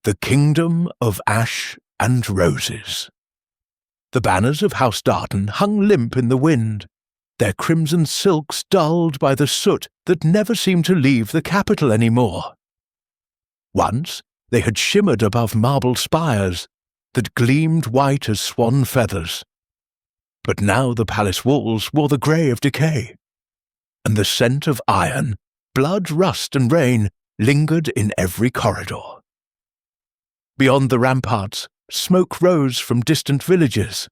The Kingdom of Ash and Roses. The banners of House Darden hung limp in the wind, their crimson silks dulled by the soot that never seemed to leave the capital any more. Once they had shimmered above marble spires that gleamed white as swan feathers, but now the palace walls wore the grey of decay, and the scent of iron, blood, rust and rain lingered in every corridor. Beyond the ramparts, smoke rose from distant villages.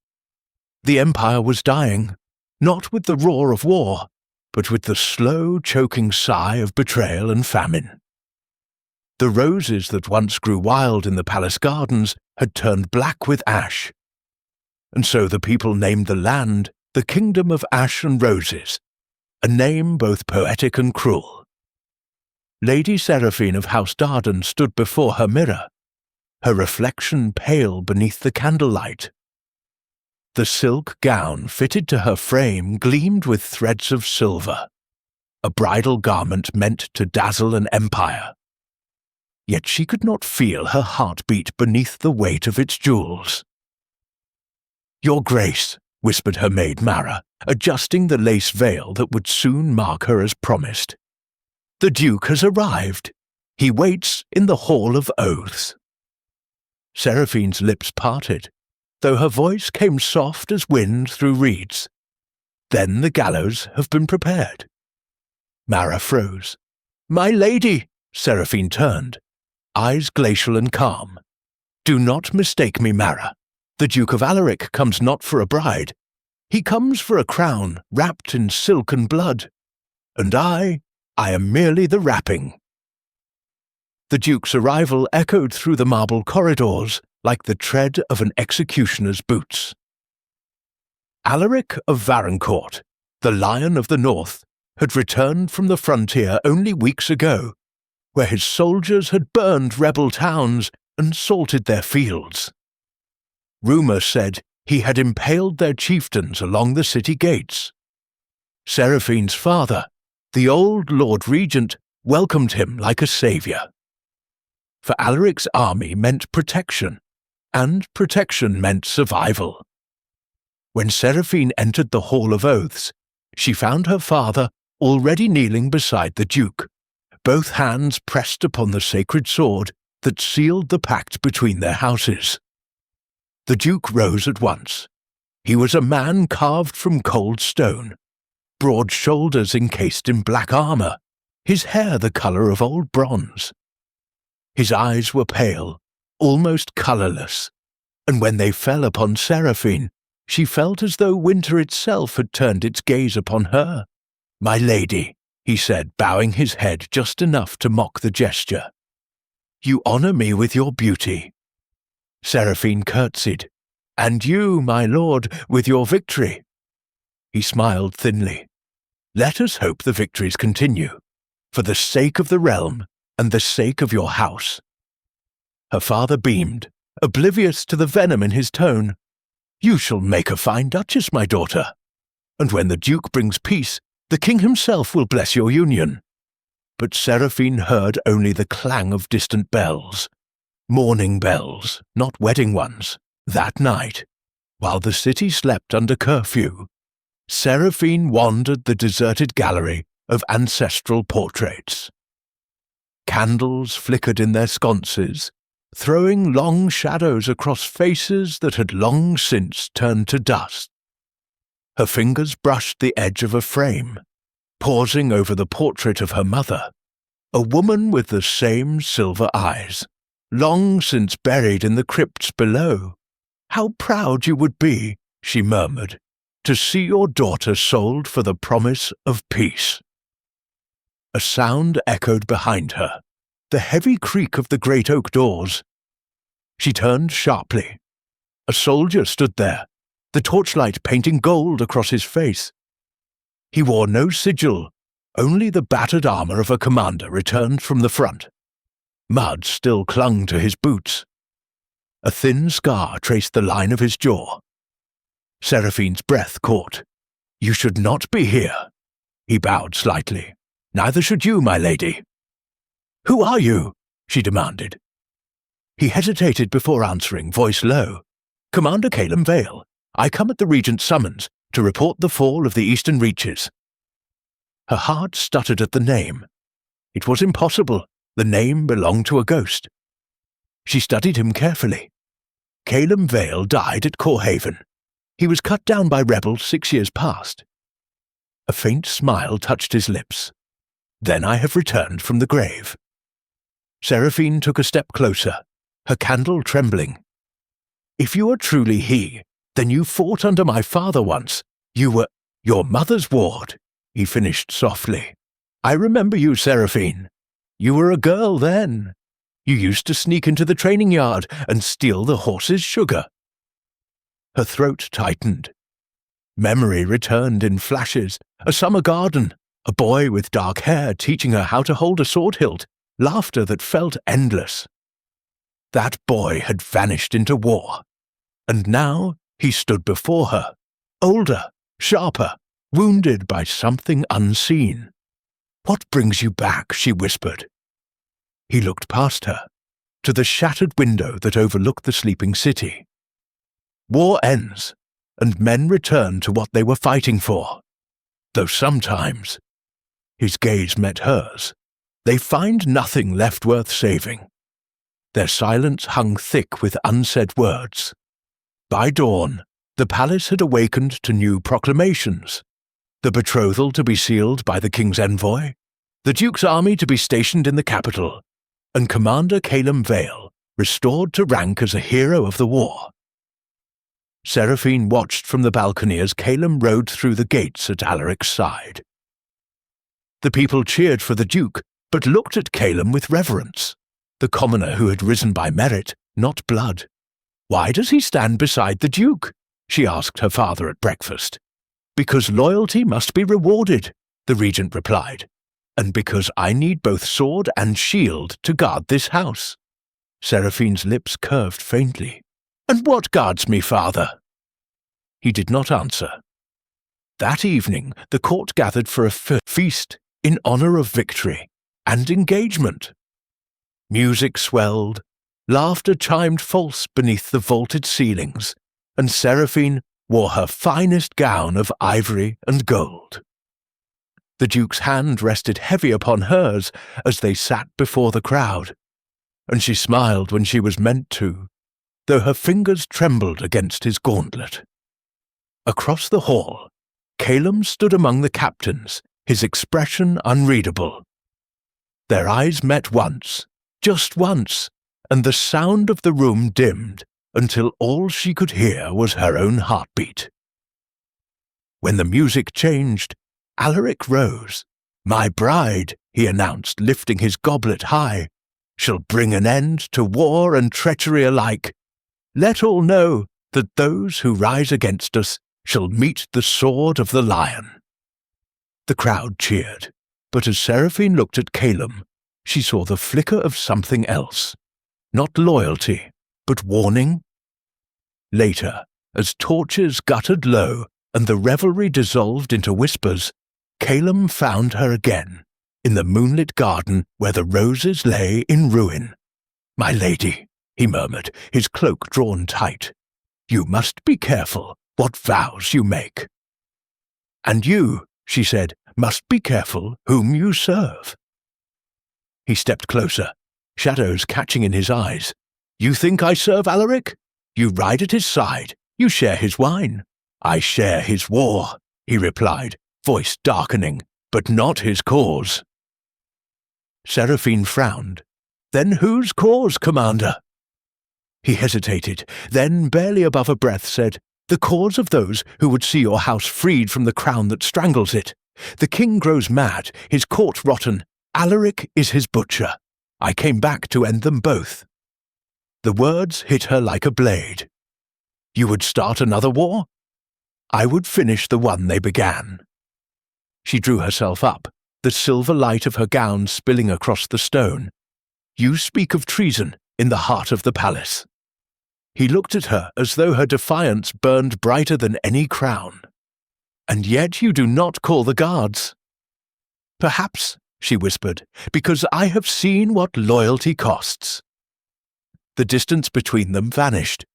The empire was dying, not with the roar of war, but with the slow, choking sigh of betrayal and famine. The roses that once grew wild in the palace gardens had turned black with ash, and so the people named the land the Kingdom of Ash and Roses, a name both poetic and cruel. Lady Seraphine of House Darden stood before her mirror, her reflection pale beneath the candlelight. The silk gown fitted to her frame gleamed with threads of silver, a bridal garment meant to dazzle an empire. Yet she could not feel her heart beat beneath the weight of its jewels. "Your Grace," whispered her maid Mara, adjusting the lace veil that would soon mark her as promised. "The Duke has arrived. He waits in the Hall of Oaths." Seraphine's lips parted, though her voice came soft as wind through reeds. "Then the gallows have been prepared." Mara froze. "My lady!" Seraphine turned, eyes glacial and calm. "Do not mistake me, Mara. The Duke of Alaric comes not for a bride. He comes for a crown wrapped in silk and blood. And I am merely the wrapping." The Duke's arrival echoed through the marble corridors like the tread of an executioner's boots. Alaric of Varencourt, the Lion of the North, had returned from the frontier only weeks ago, where his soldiers had burned rebel towns and salted their fields. Rumour said he had impaled their chieftains along the city gates. Seraphine's father, the old Lord Regent, welcomed him like a saviour. For Alaric's army meant protection, and protection meant survival. When Seraphine entered the Hall of Oaths, she found her father already kneeling beside the Duke, both hands pressed upon the sacred sword that sealed the pact between their houses. The Duke rose at once. He was a man carved from cold stone, broad shoulders encased in black armour, his hair the colour of old bronze. His eyes were pale, almost colourless, and when they fell upon Seraphine, she felt as though winter itself had turned its gaze upon her. "My lady," he said, bowing his head just enough to mock the gesture. "You honour me with your beauty." Seraphine curtsied. "And you, my lord, with your victory." He smiled thinly. "Let us hope the victories continue, for the sake of the realm and the sake of your house." Her father beamed, oblivious to the venom in his tone. "You shall make a fine duchess, my daughter, and when the Duke brings peace, the king himself will bless your union." But Seraphine heard only the clang of distant bells, mourning bells, not wedding ones. That night, while the city slept under curfew, Seraphine wandered the deserted gallery of ancestral portraits. Candles flickered in their sconces, throwing long shadows across faces that had long since turned to dust. Her fingers brushed the edge of a frame, pausing over the portrait of her mother, a woman with the same silver eyes, long since buried in the crypts below. "How proud you would be," she murmured, "to see your daughter sold for the promise of peace." A sound echoed behind her, the heavy creak of the great oak doors. She turned sharply. A soldier stood there, the torchlight painting gold across his face. He wore no sigil, only the battered armour of a commander returned from the front. Mud still clung to his boots. A thin scar traced the line of his jaw. Seraphine's breath caught. "You should not be here." He bowed slightly. "Neither should you, my lady." "Who are you?" she demanded. He hesitated before answering, voice low. "Commander Calum Vale, I come at the Regent's summons to report the fall of the Eastern Reaches." Her heart stuttered at the name. It was impossible. The name belonged to a ghost. She studied him carefully. Calum Vale died at Corhaven. He was cut down by rebels 6 years past. A faint smile touched his lips. "Then I have returned from the grave." Seraphine took a step closer, her candle trembling. "If you are truly he, then you fought under my father once. You were your mother's ward," he finished softly. "I remember you, Seraphine. You were a girl then. You used to sneak into the training yard and steal the horses' sugar." Her throat tightened. Memory returned in flashes. A summer garden, a boy with dark hair teaching her how to hold a sword hilt, laughter that felt endless. That boy had vanished into war, and now he stood before her, older, sharper, wounded by something unseen. "What brings you back?" she whispered. He looked past her, to the shattered window that overlooked the sleeping city. War ends, and men return to what they were fighting for. Though sometimes, his gaze met hers, they find nothing left worth saving. Their silence hung thick with unsaid words. By dawn, the palace had awakened to new proclamations. The betrothal to be sealed by the king's envoy, the duke's army to be stationed in the capital, and Commander Calum Vale restored to rank as a hero of the war. Seraphine watched from the balcony as Calum rode through the gates at Alaric's side. The people cheered for the duke, but looked at Calum with reverence, the commoner who had risen by merit, not blood. "Why does he stand beside the duke?" she asked her father at breakfast. "Because loyalty must be rewarded," the regent replied, "and because I need both sword and shield to guard this house." Seraphine's lips curved faintly. "And what guards me, father?" He did not answer. That evening the court gathered for a feast in honor of victory and engagement. Music swelled, laughter chimed false beneath the vaulted ceilings, and Seraphine wore her finest gown of ivory and gold. The duke's hand rested heavy upon hers as they sat before the crowd, and she smiled when she was meant to, though her fingers trembled against his gauntlet. Across the hall, Calum stood among the captains, his expression unreadable. Their eyes met once, just once, and the sound of the room dimmed until all she could hear was her own heartbeat. When the music changed, Alaric rose. "My bride," he announced, lifting his goblet high, "shall bring an end to war and treachery alike. Let all know that those who rise against us shall meet the sword of the lion." The crowd cheered, but as Seraphine looked at Calum, she saw the flicker of something else. Not loyalty, but warning. Later, as torches guttered low and the revelry dissolved into whispers, Calum found her again, in the moonlit garden where the roses lay in ruin. "My lady," he murmured, his cloak drawn tight, "you must be careful what vows you make." "And you," she said, "must be careful whom you serve." He stepped closer, shadows catching in his eyes. "You think I serve Alaric? You ride at his side, you share his wine. I share his war," he replied, voice darkening, "but not his cause." Seraphine frowned. "Then whose cause, Commander?" He hesitated, then, barely above a breath, said, "The cause of those who would see your house freed from the crown that strangles it. The king grows mad, his court rotten. Alaric is his butcher. I came back to end them both." The words hit her like a blade. "You would start another war?" "I would finish the one they began." She drew herself up, the silver light of her gown spilling across the stone. "You speak of treason in the heart of the palace." He looked at her as though her defiance burned brighter than any crown. "And yet you do not call the guards." "Perhaps," she whispered, "because I have seen what loyalty costs." The distance between them vanished,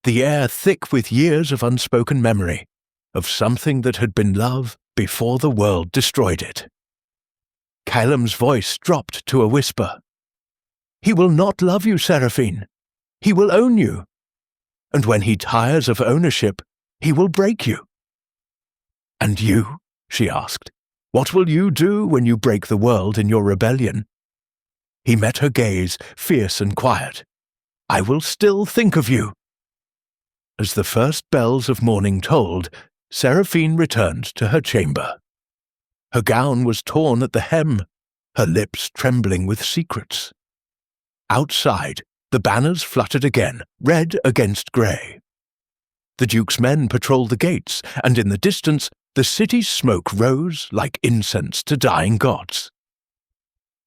the air thick with years of unspoken memory, of something that had been love before the world destroyed it. Callum's voice dropped to a whisper. "He will not love you, Seraphine. He will own you. And when he tires of ownership, he will break you." "And you?" she asked. "What will you do when you break the world in your rebellion?" He met her gaze, fierce and quiet. "I will still think of you." As the first bells of morning tolled, Seraphine returned to her chamber. Her gown was torn at the hem, her lips trembling with secrets. Outside, the banners fluttered again, red against grey. The Duke's men patrolled the gates, and in the distance the city's smoke rose like incense to dying gods.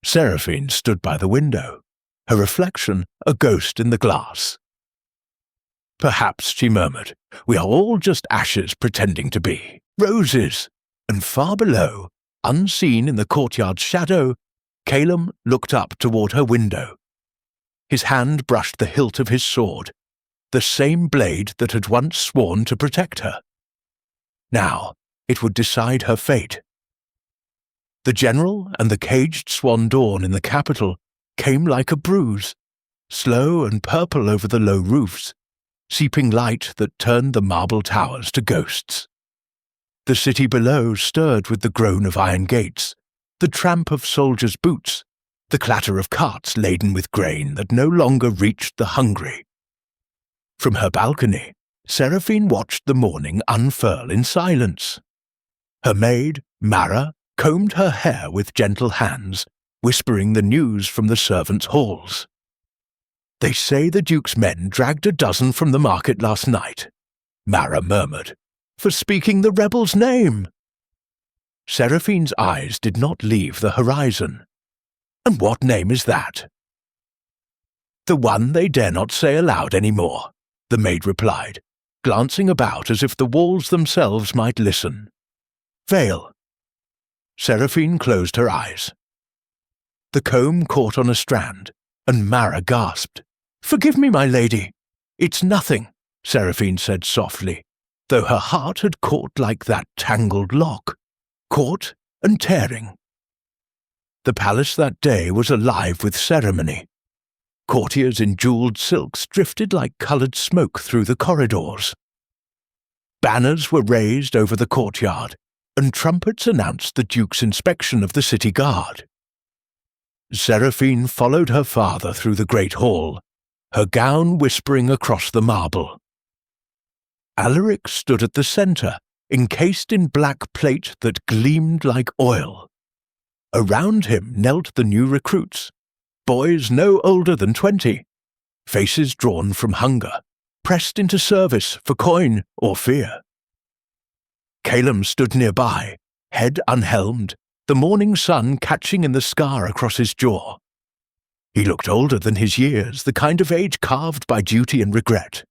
Seraphine stood by the window, her reflection a ghost in the glass. "Perhaps," she murmured, "we are all just ashes pretending to be, roses." And far below, unseen in the courtyard's shadow, Calum looked up toward her window. His hand brushed the hilt of his sword, the same blade that had once sworn to protect her. Now it would decide her fate. The general and the caged swan dawn in the capital came like a bruise, slow and purple over the low roofs, seeping light that turned the marble towers to ghosts. The city below stirred with the groan of iron gates, the tramp of soldiers' boots, the clatter of carts laden with grain that no longer reached the hungry. From her balcony, Seraphine watched the morning unfurl in silence. Her maid, Mara, combed her hair with gentle hands, whispering the news from the servants' halls. "They say the Duke's men dragged a dozen from the market last night," Mara murmured, "for speaking the rebel's name." Seraphine's eyes did not leave the horizon. "And what name is that?" "The one they dare not say aloud any more," the maid replied, glancing about as if the walls themselves might listen. "Vale." Seraphine closed her eyes. The comb caught on a strand, and Mara gasped. "Forgive me, my lady." "It's nothing," Seraphine said softly, though her heart had caught like that tangled lock, caught and tearing. The palace that day was alive with ceremony. Courtiers in jewelled silks drifted like coloured smoke through the corridors. Banners were raised over the courtyard, and trumpets announced the Duke's inspection of the city guard. Seraphine followed her father through the great hall, her gown whispering across the marble. Alaric stood at the centre, encased in black plate that gleamed like oil. Around him knelt the new recruits, boys no older than 20, faces drawn from hunger, pressed into service for coin or fear. Calum stood nearby, head unhelmed, the morning sun catching in the scar across his jaw. He looked older than his years, the kind of age carved by duty and regret.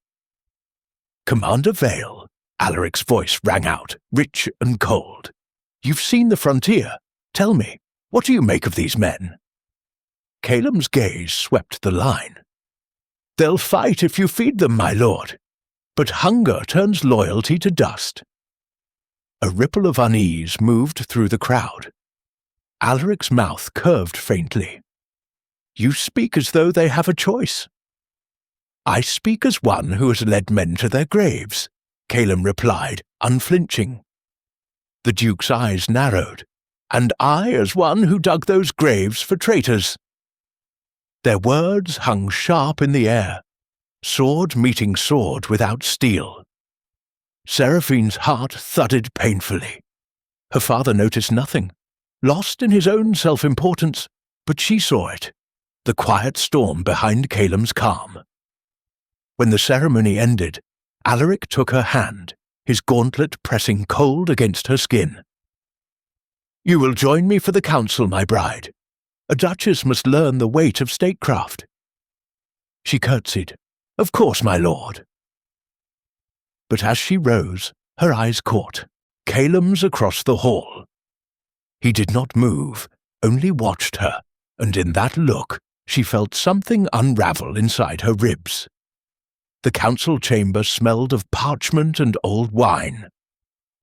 "Commander Vale," Alaric's voice rang out, rich and cold. "You've seen the frontier. Tell me, what do you make of these men?" Calum's gaze swept the line. "They'll fight if you feed them, my lord. But hunger turns loyalty to dust." A ripple of unease moved through the crowd. Alaric's mouth curved faintly. "You speak as though they have a choice." "I speak as one who has led men to their graves," Calum replied, unflinching. The Duke's eyes narrowed. "And I as one who dug those graves for traitors." Their words hung sharp in the air, sword meeting sword without steel. Seraphine's heart thudded painfully. Her father noticed nothing, lost in his own self-importance, but she saw it, the quiet storm behind Calum's calm. When the ceremony ended, Alaric took her hand, his gauntlet pressing cold against her skin. "You will join me for the council, my bride. A duchess must learn the weight of statecraft." She curtsied. "Of course, my lord." But as she rose, her eyes caught Calum's across the hall. He did not move, only watched her, and in that look she felt something unravel inside her ribs. The council chamber smelled of parchment and old wine.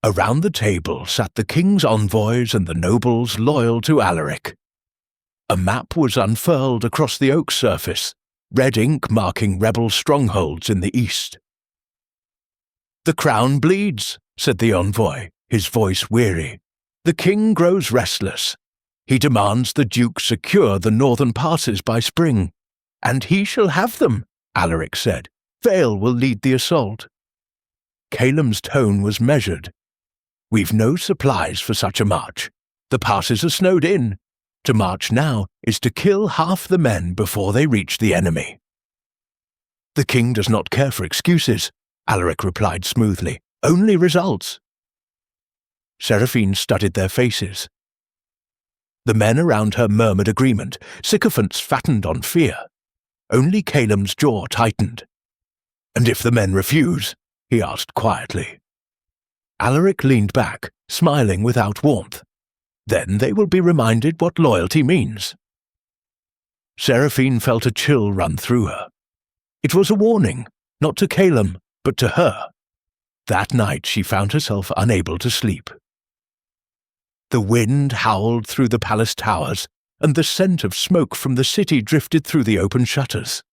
Around the table sat the king's envoys and the nobles loyal to Alaric. A map was unfurled across the oak surface, red ink marking rebel strongholds in the east. "The crown bleeds," said the envoy, his voice weary. "The king grows restless. He demands the duke secure the northern passes by spring." "And he shall have them," Alaric said. "Vale will lead the assault." Caelem's tone was measured. "We've no supplies for such a march. The passes are snowed in. To march now is to kill half the men before they reach the enemy." "The king does not care for excuses," Alaric replied smoothly. "Only results." Seraphine studied their faces. The men around her murmured agreement, sycophants fattened on fear. Only Caelem's jaw tightened. "And if the men refuse?" he asked quietly. Alaric leaned back, smiling without warmth. "Then they will be reminded what loyalty means." Seraphine felt a chill run through her. It was a warning, not to Caelem, but to her. That night she found herself unable to sleep. The wind howled through the palace towers, and the scent of smoke from the city drifted through the open shutters.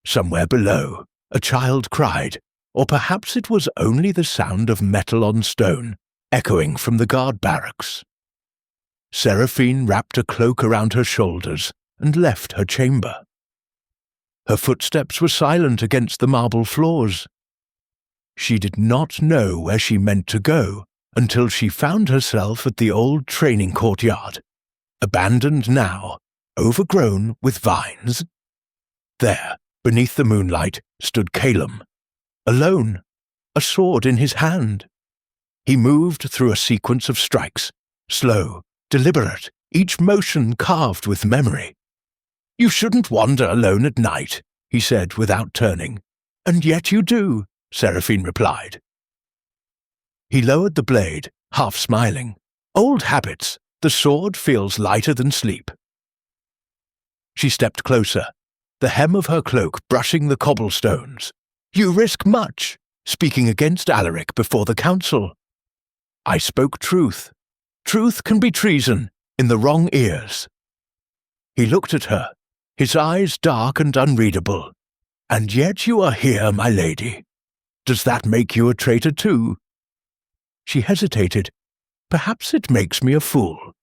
Somewhere below, a child cried, or perhaps it was only the sound of metal on stone, echoing from the guard barracks. Seraphine wrapped a cloak around her shoulders and left her chamber. Her footsteps were silent against the marble floors. She did not know where she meant to go until she found herself at the old training courtyard, abandoned now, overgrown with vines. There, beneath the moonlight, stood Caelem, alone, a sword in his hand. He moved through a sequence of strikes, slow, deliberate, each motion carved with memory. "You shouldn't wander alone at night," he said without turning. "And yet you do," Seraphine replied. He lowered the blade, half smiling. "Old habits. The sword feels lighter than sleep." She stepped closer, the hem of her cloak brushing the cobblestones. "You risk much, speaking against Alaric before the council." "I spoke truth. Truth can be treason in the wrong ears." He looked at her, his eyes dark and unreadable. "And yet you are here, my lady. Does that make you a traitor too?" She hesitated. "Perhaps it makes me a fool."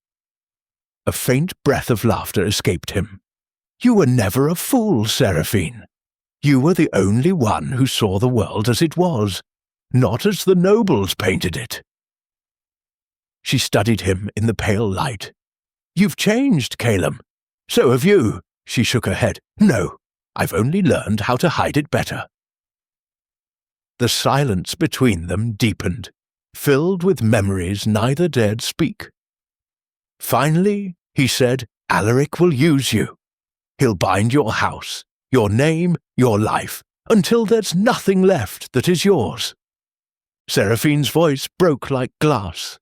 A faint breath of laughter escaped him. "You were never a fool, Seraphine. You were the only one who saw the world as it was, not as the nobles painted it." She studied him in the pale light. "You've changed, Caelem. So have you." She shook her head. "No, I've only learned how to hide it better." The silence between them deepened, filled with memories neither dared speak. Finally, he said, "Alaric will use you. He'll bind your house, your name, your life, until there's nothing left that is yours." Seraphine's voice broke like glass.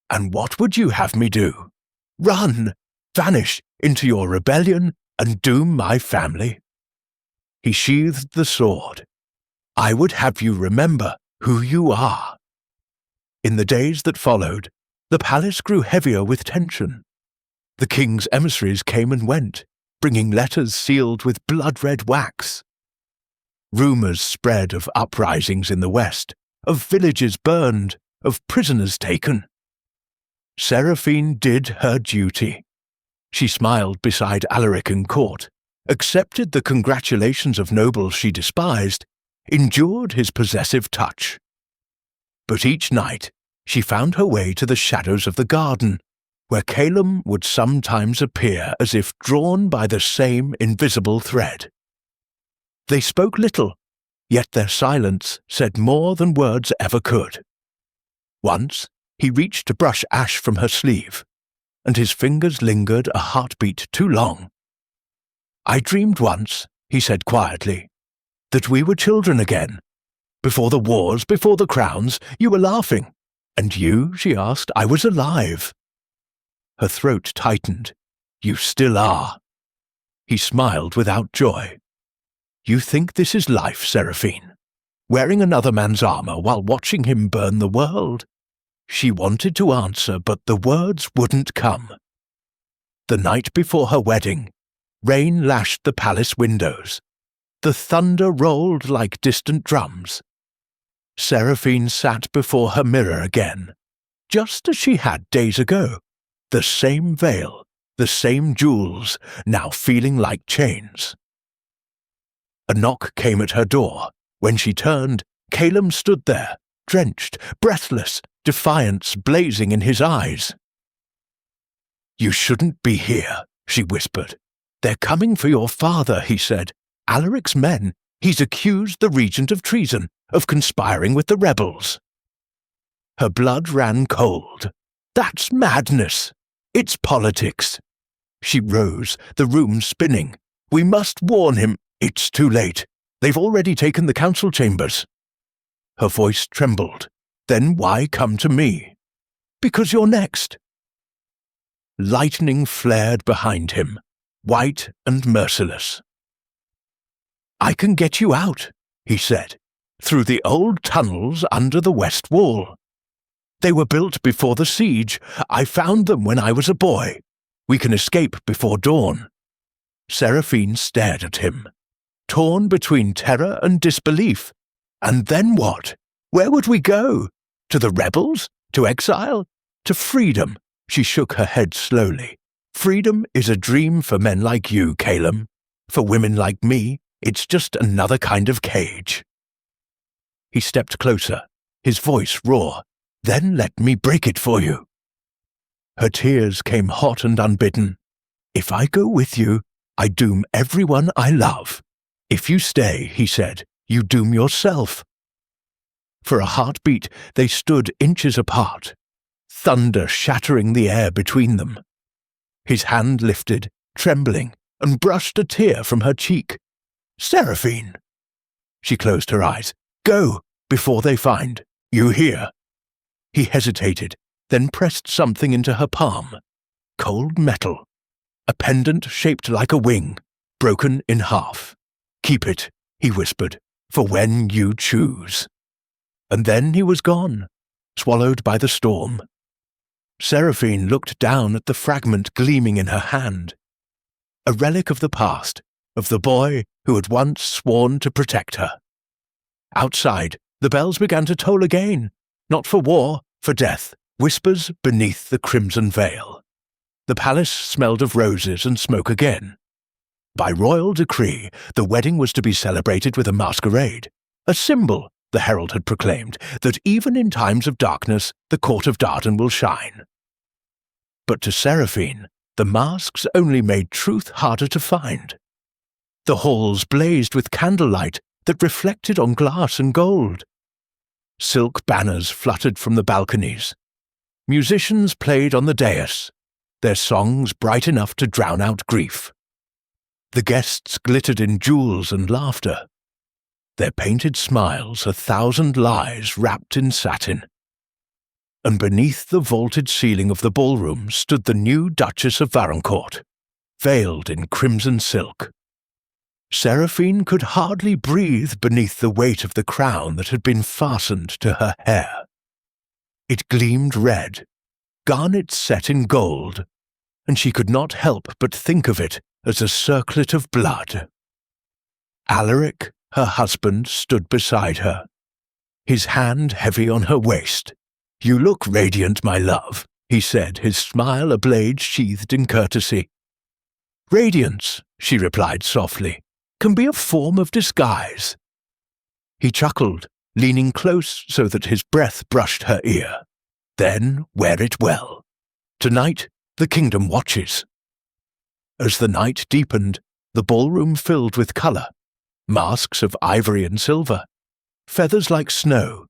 "And what would you have me do? Run, vanish into your rebellion, and doom my family?" He sheathed the sword. "I would have you remember who you are." In the days that followed, the palace grew heavier with tension. The king's emissaries came and went, bringing letters sealed with blood-red wax. Rumors spread of uprisings in the west, of villages burned, of prisoners taken. Seraphine did her duty. She smiled beside Alaric in court, accepted the congratulations of nobles she despised, endured his possessive touch. But each night she found her way to the shadows of the garden, where Caelem would sometimes appear as if drawn by the same invisible thread. They spoke little, yet their silence said more than words ever could. Once he reached to brush ash from her sleeve, and his fingers lingered a heartbeat too long. "I dreamed once," he said quietly, "that we were children again. Before the wars, before the crowns, you were laughing. And you," she asked, "I was alive." Her throat tightened. "You still are." He smiled without joy. "You think this is life, Seraphine? Wearing another man's armor while watching him burn the world?" She wanted to answer, but the words wouldn't come. The night before her wedding, rain lashed the palace windows. The thunder rolled like distant drums. Seraphine sat before her mirror again, just as she had days ago. The same veil, the same jewels, now feeling like chains. A knock came at her door. When she turned, Calum stood there, drenched, breathless, defiance blazing in his eyes. "You shouldn't be here," she whispered. "They're coming for your father," he said. "Alaric's men. He's accused the regent of treason, of conspiring with the rebels." Her blood ran cold. "That's madness. It's politics." She rose, the room spinning. "We must warn him. It's too late. They've already taken the council chambers." Her voice trembled. "Then why come to me?" "Because you're next." Lightning flared behind him, white and merciless. "I can get you out," he said, "through the old tunnels under the west wall. They were built before the siege. I found them when I was a boy. We can escape before dawn." Seraphine stared at him, torn between terror and disbelief. And then what? Where would we go? To the rebels? To exile? To freedom? She shook her head slowly. "Freedom is a dream for men like you, Calum. For women like me, it's just another kind of cage." He stepped closer, his voice raw. "Then let me break it for you." Her tears came hot and unbidden. "If I go with you, I doom everyone I love. If you stay," he said, "you doom yourself." For a heartbeat, they stood inches apart, thunder shattering the air between them. His hand lifted, trembling, and brushed a tear from her cheek. "Seraphine!" She closed her eyes. "Go, before they find. You hear?" He hesitated, then pressed something into her palm. Cold metal. A pendant shaped like a wing, broken in half. "Keep it," he whispered, "for when you choose." And then he was gone, swallowed by the storm. Seraphine looked down at the fragment gleaming in her hand. A relic of the past, of the boy who had once sworn to protect her. Outside, the bells began to toll again, not for war, for death, whispers beneath the crimson veil. The palace smelled of roses and smoke again. By royal decree, the wedding was to be celebrated with a masquerade, a symbol, the herald had proclaimed, that even in times of darkness the court of Dardan will shine. But to Seraphine, the masks only made truth harder to find. The halls blazed with candlelight that reflected on glass and gold. Silk banners fluttered from the balconies. Musicians played on the dais, their songs bright enough to drown out grief. The guests glittered in jewels and laughter, their painted smiles 1,000 lies wrapped in satin. And beneath the vaulted ceiling of the ballroom stood the new Duchess of Varencourt, veiled in crimson silk. Seraphine could hardly breathe beneath the weight of the crown that had been fastened to her hair. It gleamed red, garnets set in gold, and she could not help but think of it as a circlet of blood. Alaric, her husband, stood beside her, his hand heavy on her waist. "You look radiant, my love," he said, his smile a blade sheathed in courtesy. "Radiance," she replied softly, "can be a form of disguise." He chuckled, leaning close so that his breath brushed her ear. "Then wear it well. Tonight the kingdom watches." As the night deepened, the ballroom filled with colour, masks of ivory and silver, feathers like snow,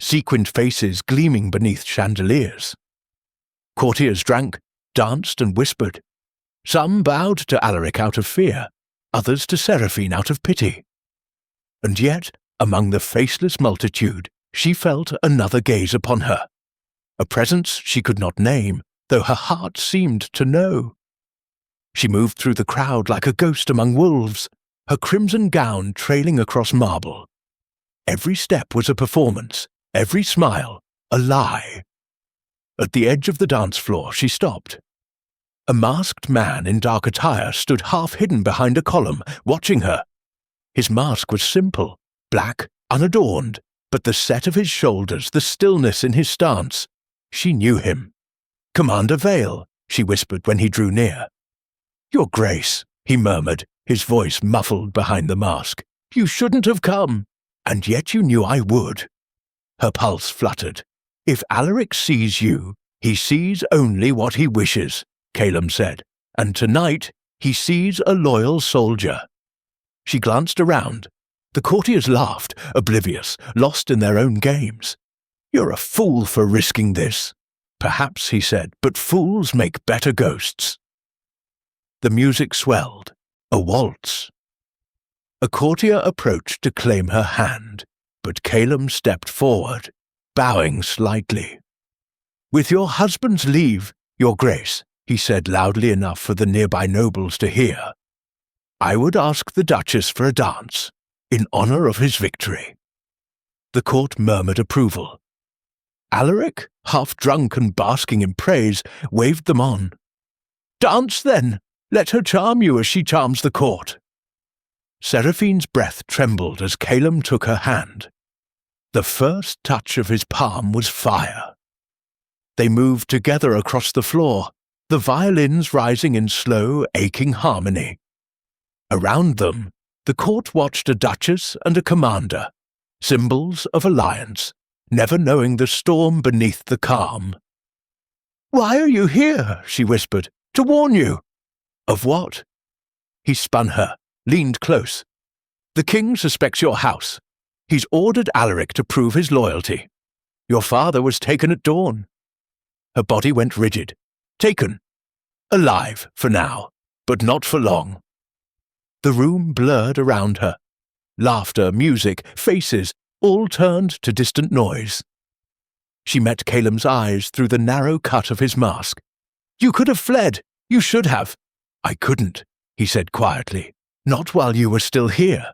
sequined faces gleaming beneath chandeliers. Courtiers drank, danced and whispered. Some bowed to Alaric out of fear, others to Seraphine out of pity. And yet, among the faceless multitude, she felt another gaze upon her, a presence she could not name, though her heart seemed to know. She moved through the crowd like a ghost among wolves, her crimson gown trailing across marble. Every step was a performance, every smile a lie. At the edge of the dance floor she stopped. A masked man in dark attire stood half hidden behind a column, watching her. His mask was simple, black, unadorned, but the set of his shoulders, the stillness in his stance. She knew him. "Commander Vale," she whispered when he drew near. "Your Grace," he murmured, his voice muffled behind the mask. "You shouldn't have come. And yet you knew I would." Her pulse fluttered. "If Alaric sees you, he sees only what he wishes," Calum said, "and tonight he sees a loyal soldier." She glanced around. The courtiers laughed, oblivious, lost in their own games. "You're a fool for risking this." "Perhaps," he said, "but fools make better ghosts." The music swelled. A waltz. A courtier approached to claim her hand, but Calum stepped forward, bowing slightly. "With your husband's leave, Your Grace," he said loudly enough for the nearby nobles to hear, "I would ask the Duchess for a dance, in honor of his victory." The court murmured approval. Alaric, half drunk and basking in praise, waved them on. "Dance, then! Let her charm you as she charms the court." Seraphine's breath trembled as Calum took her hand. The first touch of his palm was fire. They moved together across the floor, the violins rising in slow, aching harmony. Around them, the court watched a duchess and a commander, symbols of alliance, never knowing the storm beneath the calm. "Why are you here?" she whispered. "To warn you." "Of what?" He spun her, leaned close. "The king suspects your house. He's ordered Alaric to prove his loyalty. Your father was taken at dawn." Her body went rigid. "Taken. Alive, for now, but not for long." The room blurred around her. Laughter, music, faces, all turned to distant noise. She met Calum's eyes through the narrow cut of his mask. "You could have fled. You should have." "I couldn't," he said quietly. "Not while you were still here."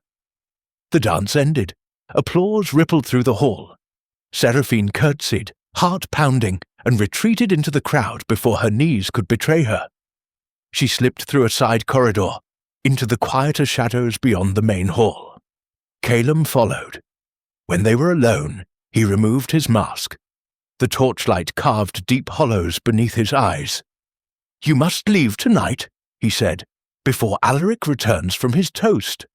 The dance ended. Applause rippled through the hall. Seraphine curtsied, heart pounding, and retreated into the crowd before her knees could betray her. She slipped through a side corridor, into the quieter shadows beyond the main hall. Calum followed. When they were alone, he removed his mask. The torchlight carved deep hollows beneath his eyes. "You must leave tonight," he said, "before Alaric returns from his toast.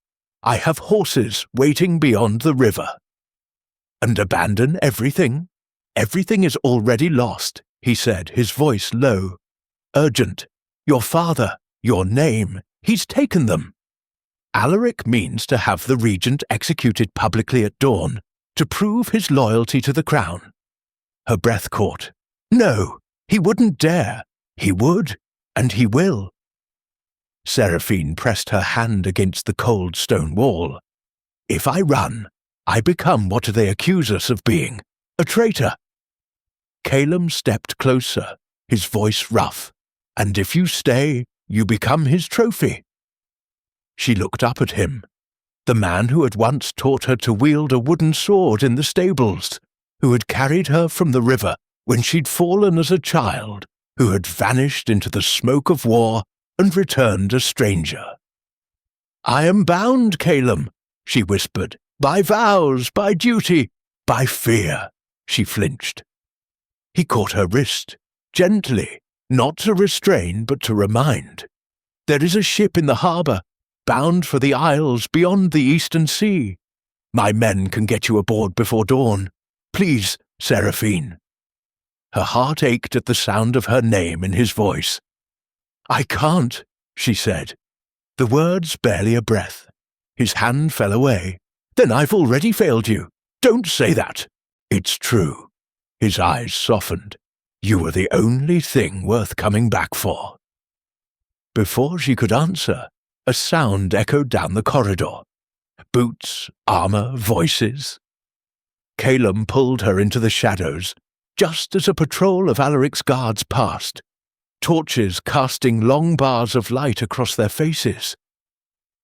I have horses waiting beyond the river." "And abandon everything? Everything is already lost," he said, his voice low. "Urgent. Your father, your name, he's taken them. Alaric means to have the regent executed publicly at dawn, to prove his loyalty to the crown." Her breath caught. "No, he wouldn't dare. He would, and he will." Seraphine pressed her hand against the cold stone wall. "If I run, I become what they accuse us of being, a traitor." Calum stepped closer, his voice rough. "And if you stay, you become his trophy." She looked up at him, the man who had once taught her to wield a wooden sword in the stables, who had carried her from the river when she'd fallen as a child, who had vanished into the smoke of war and returned a stranger. "I am bound, Calum," she whispered, "by vows, by duty, by fear." She flinched. He caught her wrist, gently, not to restrain but to remind. "There is a ship in the harbour, bound for the isles beyond the eastern sea. My men can get you aboard before dawn. Please, Seraphine." Her heart ached at the sound of her name in his voice. "I can't," she said. The words barely a breath. His hand fell away. "Then I've already failed you. Don't say that." "It's true." His eyes softened. "You were the only thing worth coming back for." Before she could answer, a sound echoed down the corridor. Boots, armor, voices. Calum pulled her into the shadows, just as a patrol of Alaric's guards passed. torches casting long bars of light across their faces.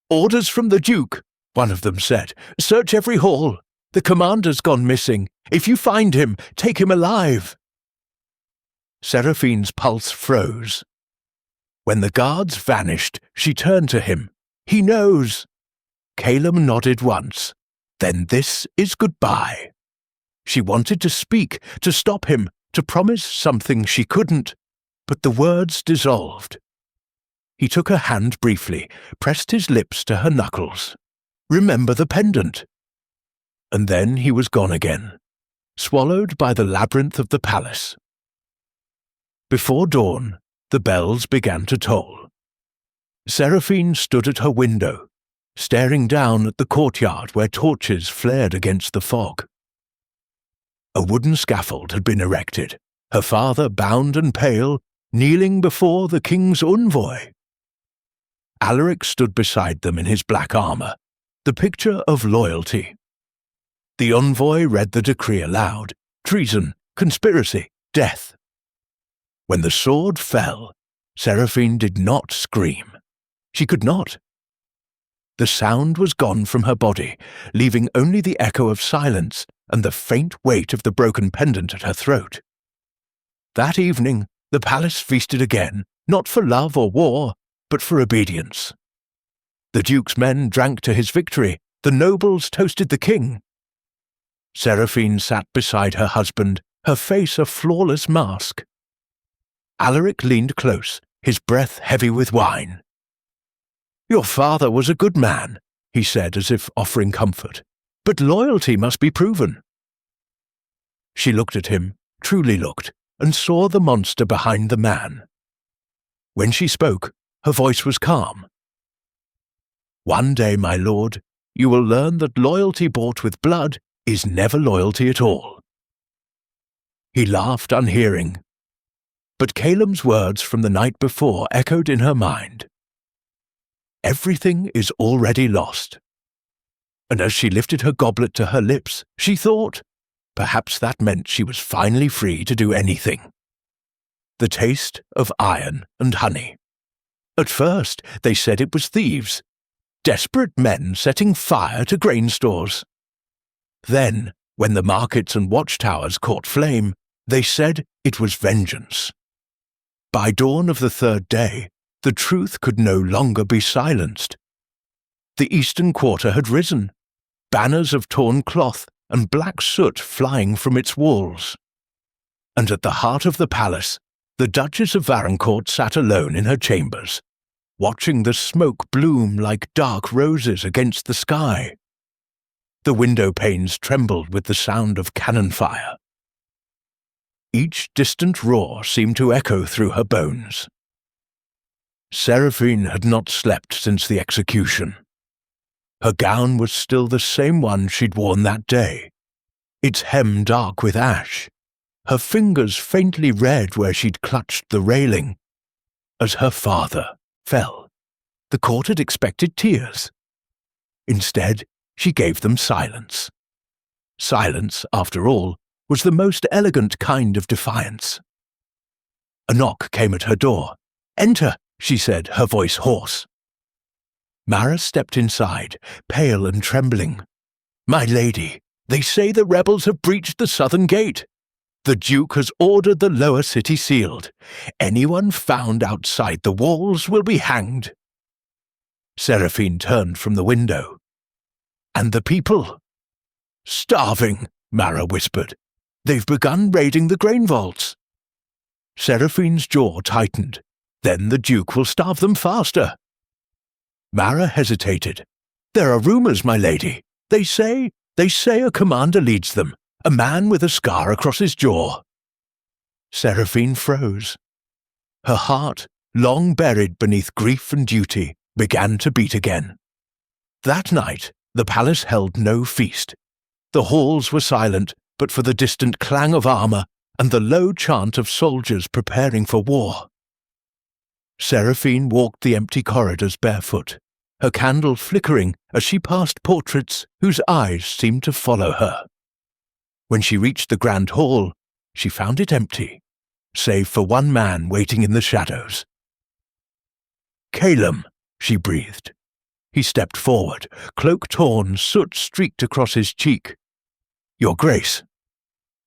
"Orders from the Duke," one of them said. "Search every hall. The commander's gone missing. If you find him, take him alive." Seraphine's pulse froze. When the guards vanished, she turned to him. "He knows." Caleb nodded once. "Then this is goodbye." She wanted to speak, to stop him, to promise something she couldn't, but the words dissolved. He took her hand briefly, pressed his lips to her knuckles. "Remember the pendant." And then he was gone again, swallowed by the labyrinth of the palace. Before dawn, the bells began to toll. Seraphine stood at her window, staring down at the courtyard where torches flared against the fog. A wooden scaffold had been erected, her father, bound and pale, kneeling before the king's envoy. Alaric stood beside them in his black armour, the picture of loyalty. The envoy read the decree aloud: treason, conspiracy, death. When the sword fell, Seraphine did not scream. She could not. The sound was gone from her body, leaving only the echo of silence and the faint weight of the broken pendant at her throat. That evening, the palace feasted again, not for love or war, but for obedience. The Duke's men drank to his victory, the nobles toasted the king. Seraphine sat beside her husband, her face a flawless mask. Alaric leaned close, his breath heavy with wine. "Your father was a good man," he said as if offering comfort, "but loyalty must be proven." She looked at him, truly looked, and saw the monster behind the man. When she spoke, her voice was calm. "One day, my lord, you will learn that loyalty bought with blood is never loyalty at all." He laughed unhearing. But Caleb's words from the night before echoed in her mind. Everything is already lost. And as she lifted her goblet to her lips, she thought, perhaps that meant she was finally free to do anything. The taste of iron and honey. At first, they said it was thieves, desperate men setting fire to grain stores. Then, when the markets and watchtowers caught flame, they said it was vengeance. By dawn of the third day, the truth could no longer be silenced. The eastern quarter had risen, banners of torn cloth and black soot flying from its walls. And at the heart of the palace, the Duchess of Varencourt sat alone in her chambers, watching the smoke bloom like dark roses against the sky. The window panes trembled with the sound of cannon fire. Each distant roar seemed to echo through her bones. Seraphine had not slept since the execution. Her gown was still the same one she'd worn that day, its hem dark with ash, her fingers faintly red where she'd clutched the railing. As her father fell, the court had expected tears. Instead, she gave them silence. Silence, after all, was the most elegant kind of defiance. A knock came at her door. "Enter," she said, her voice hoarse. Mara stepped inside, pale and trembling. "My lady, they say the rebels have breached the southern gate. The Duke has ordered the lower city sealed. Anyone found outside the walls will be hanged." Seraphine turned from the window. "And the people?" "Starving," Mara whispered. "They've begun raiding the grain vaults." Seraphine's jaw tightened. "Then the Duke will starve them faster." Mara hesitated. "There are rumors, my lady. They say a commander leads them, a man with a scar across his jaw." Seraphine froze. Her heart, long buried beneath grief and duty, began to beat again. That night, the palace held no feast. The halls were silent, but for the distant clang of armor and the low chant of soldiers preparing for war. Seraphine walked the empty corridors barefoot, her candle flickering as she passed portraits whose eyes seemed to follow her. When she reached the grand hall, she found it empty. save for one man waiting in the shadows. "Calum," she breathed. He stepped forward, cloak torn, soot streaked across his cheek. "Your Grace."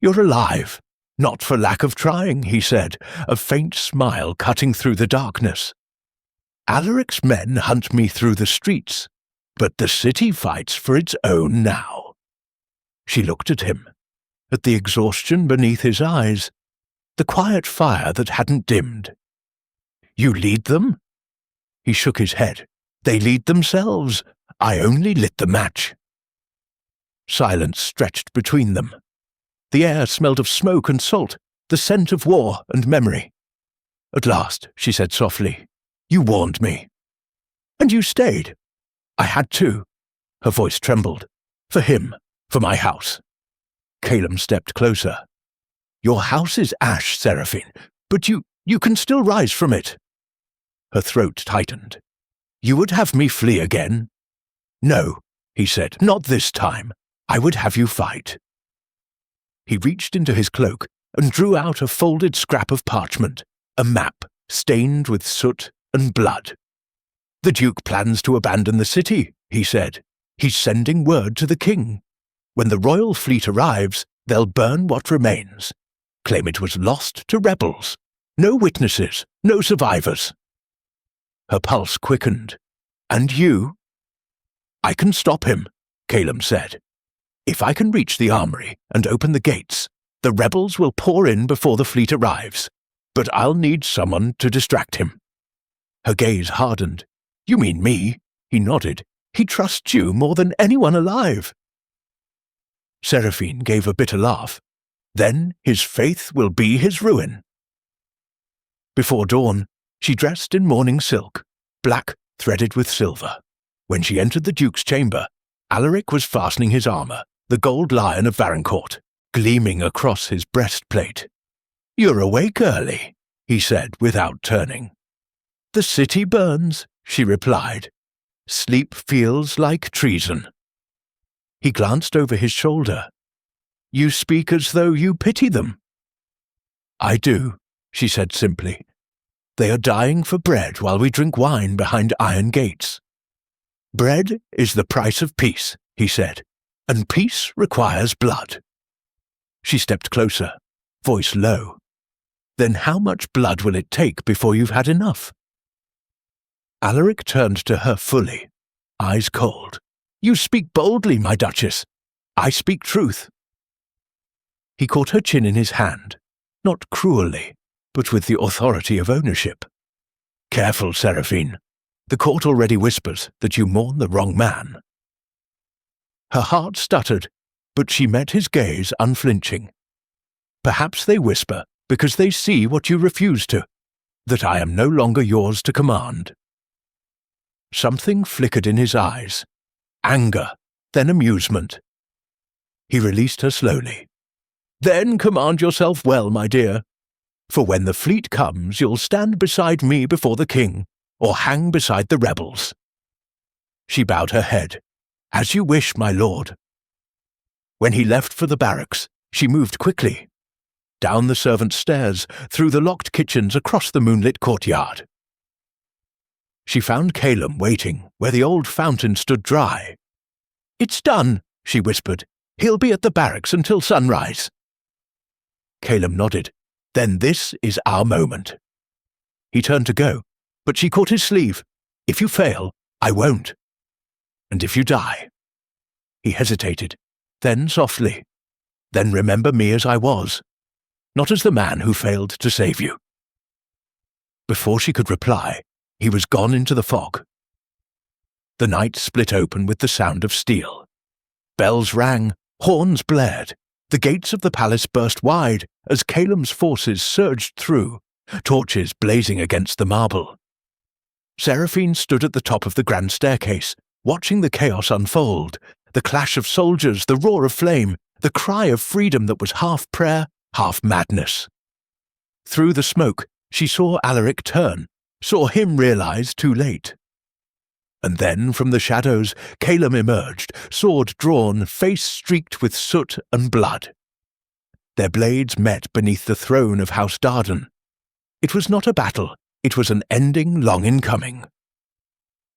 "You're alive. Not for lack of trying," he said, a faint smile cutting through the darkness. "Alaric's men hunt me through the streets, but the city fights for its own now." She looked at him, at the exhaustion beneath his eyes, the quiet fire that hadn't dimmed. "You lead them?" He shook his head. "They lead themselves. I only lit the match." Silence stretched between them. The air smelled of smoke and salt, the scent of war and memory. "At last," she said softly, "you warned me." "And you stayed." "I had to." Her voice trembled. "For him, for my house." Calum stepped closer. "Your house is ash, Seraphine, but you can still rise from it." Her throat tightened. "You would have me flee again?" "No," he said, "not this time. I would have you fight." He reached into his cloak and drew out a folded scrap of parchment, a map stained with soot and blood. "The Duke plans to abandon the city," he said. "He's sending word to the king. When the royal fleet arrives, they'll burn what remains, claim it was lost to rebels. No witnesses, no survivors." Her pulse quickened. "And you?" "I can stop him," Calum said. "If I can reach the armory and open the gates, the rebels will pour in before the fleet arrives, but I'll need someone to distract him." Her gaze hardened. "You mean me?" He nodded. "He trusts you more than anyone alive." Seraphine gave a bitter laugh. "Then his faith will be his ruin." Before dawn, she dressed in mourning silk, black threaded with silver. When she entered the Duke's chamber, Alaric was fastening his armour, the gold lion of Varencourt, gleaming across his breastplate. "You're awake early," he said without turning. "The city burns," she replied. "Sleep feels like treason." He glanced over his shoulder. "You speak as though you pity them." "I do," she said simply. "They are dying for bread while we drink wine behind iron gates." "Bread is the price of peace," he said, "and peace requires blood." She stepped closer, voice low. "Then how much blood will it take before you've had enough?" Alaric turned to her fully, eyes cold. "You speak boldly, my Duchess. I speak truth." He caught her chin in his hand, not cruelly, but with the authority of ownership. "Careful, Seraphine. The court already whispers that you mourn the wrong man." Her heart stuttered, but she met his gaze unflinching. "Perhaps they whisper because they see what you refuse to, that I am no longer yours to command." Something flickered in his eyes. Anger, then amusement. He released her slowly. "Then command yourself well, my dear. For when the fleet comes, you'll stand beside me before the king, or hang beside the rebels." She bowed her head. "As you wish, my lord." When he left for the barracks, she moved quickly. Down the servants' stairs, through the locked kitchens, across the moonlit courtyard. She found Calum waiting where the old fountain stood dry. "It's done," she whispered. "He'll be at the barracks until sunrise." Calum nodded. "Then this is our moment." He turned to go, but she caught his sleeve. "If you fail, I won't. And if you die." He hesitated, then softly. "Then remember me as I was, not as the man who failed to save you." Before she could reply, he was gone into the fog. The night split open with the sound of steel. Bells rang, horns blared. The gates of the palace burst wide as Calum's forces surged through, torches blazing against the marble. Seraphine stood at the top of the grand staircase, watching the chaos unfold, the clash of soldiers, the roar of flame, the cry of freedom that was half prayer, half madness. Through the smoke, she saw Alaric turn, saw him realize too late. And then, from the shadows, Calum emerged, sword drawn, face streaked with soot and blood. Their blades met beneath the throne of House Darden. It was not a battle, it was an ending long in coming.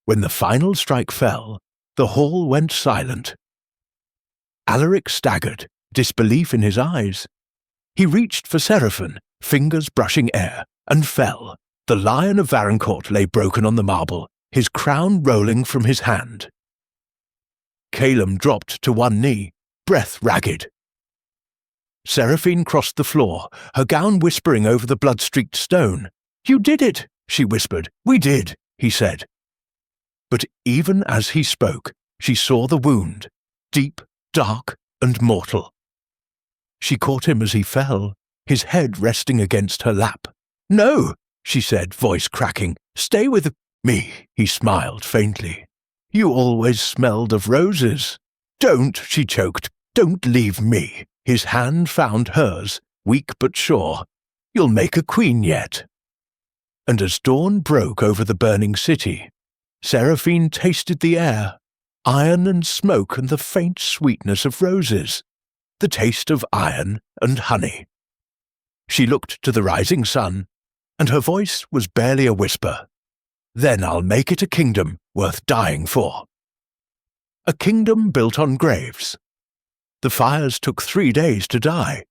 When the final strike fell, the hall went silent. Alaric staggered, disbelief in his eyes. He reached for Seraphine, fingers brushing air, and fell. The Lion of Varencourt lay broken on the marble, his crown rolling from his hand. Calum dropped to one knee, breath ragged. Seraphine crossed the floor, her gown whispering over the blood-streaked stone. "You did it," she whispered. "We did," he said. But even as he spoke, she saw the wound, deep, dark, and mortal. She caught him as he fell, his head resting against her lap. "No," she said, voice cracking. "Stay with me," he smiled faintly. "You always smelled of roses." "Don't," she choked. "Don't leave me." His hand found hers, weak but sure. "You'll make a queen yet." And as dawn broke over the burning city, Seraphine tasted the air, iron and smoke and the faint sweetness of roses, the taste of iron and honey. She looked to the rising sun, and her voice was barely a whisper. "Then I'll make it a kingdom worth dying for." A kingdom built on graves. The fires took 3 days to die,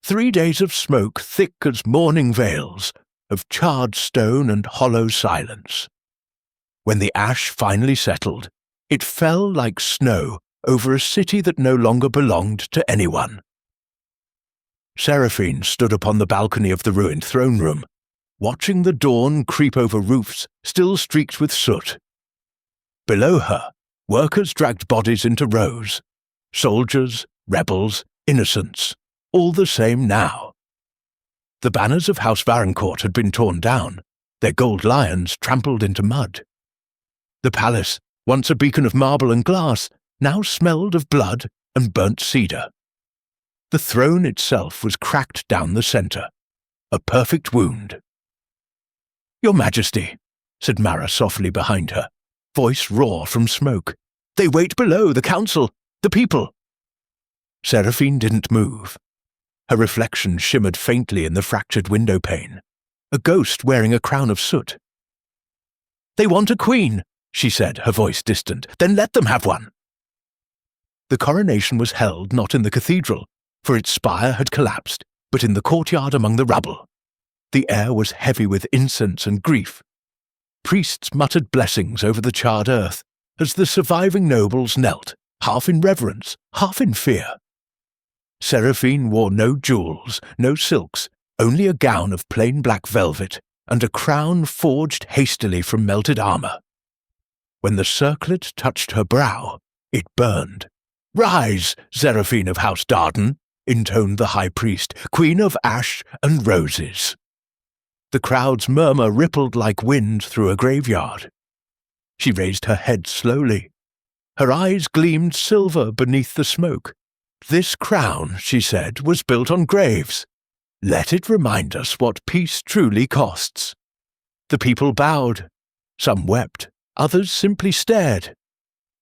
3 days of smoke thick as mourning veils, of charred stone and hollow silence. When the ash finally settled, it fell like snow over a city that no longer belonged to anyone. Seraphine stood upon the balcony of the ruined throne room, watching the dawn creep over roofs still streaked with soot. Below her, workers dragged bodies into rows. Soldiers, rebels, innocents, all the same now. The banners of House Varencourt had been torn down, their gold lions trampled into mud. The palace, once a beacon of marble and glass, now smelled of blood and burnt cedar. The throne itself was cracked down the centre, a perfect wound. "Your Majesty," said Mara softly behind her, voice raw from smoke. "They wait below, the council, the people." Seraphine didn't move. Her reflection shimmered faintly in the fractured window pane, a ghost wearing a crown of soot. "They want a queen," she said, her voice distant. "Then let them have one." The coronation was held not in the cathedral, for its spire had collapsed, but in the courtyard among the rubble. The air was heavy with incense and grief. Priests muttered blessings over the charred earth as the surviving nobles knelt, half in reverence, half in fear. Seraphine wore no jewels, no silks, only a gown of plain black velvet and a crown forged hastily from melted armour. When the circlet touched her brow, it burned. "Rise, Seraphine of House Darden," intoned the high priest, "Queen of ash and roses." The crowd's murmur rippled like wind through a graveyard. She raised her head slowly. Her eyes gleamed silver beneath the smoke. "This crown," she said, "was built on graves. Let it remind us what peace truly costs." The people bowed. Some wept, others simply stared.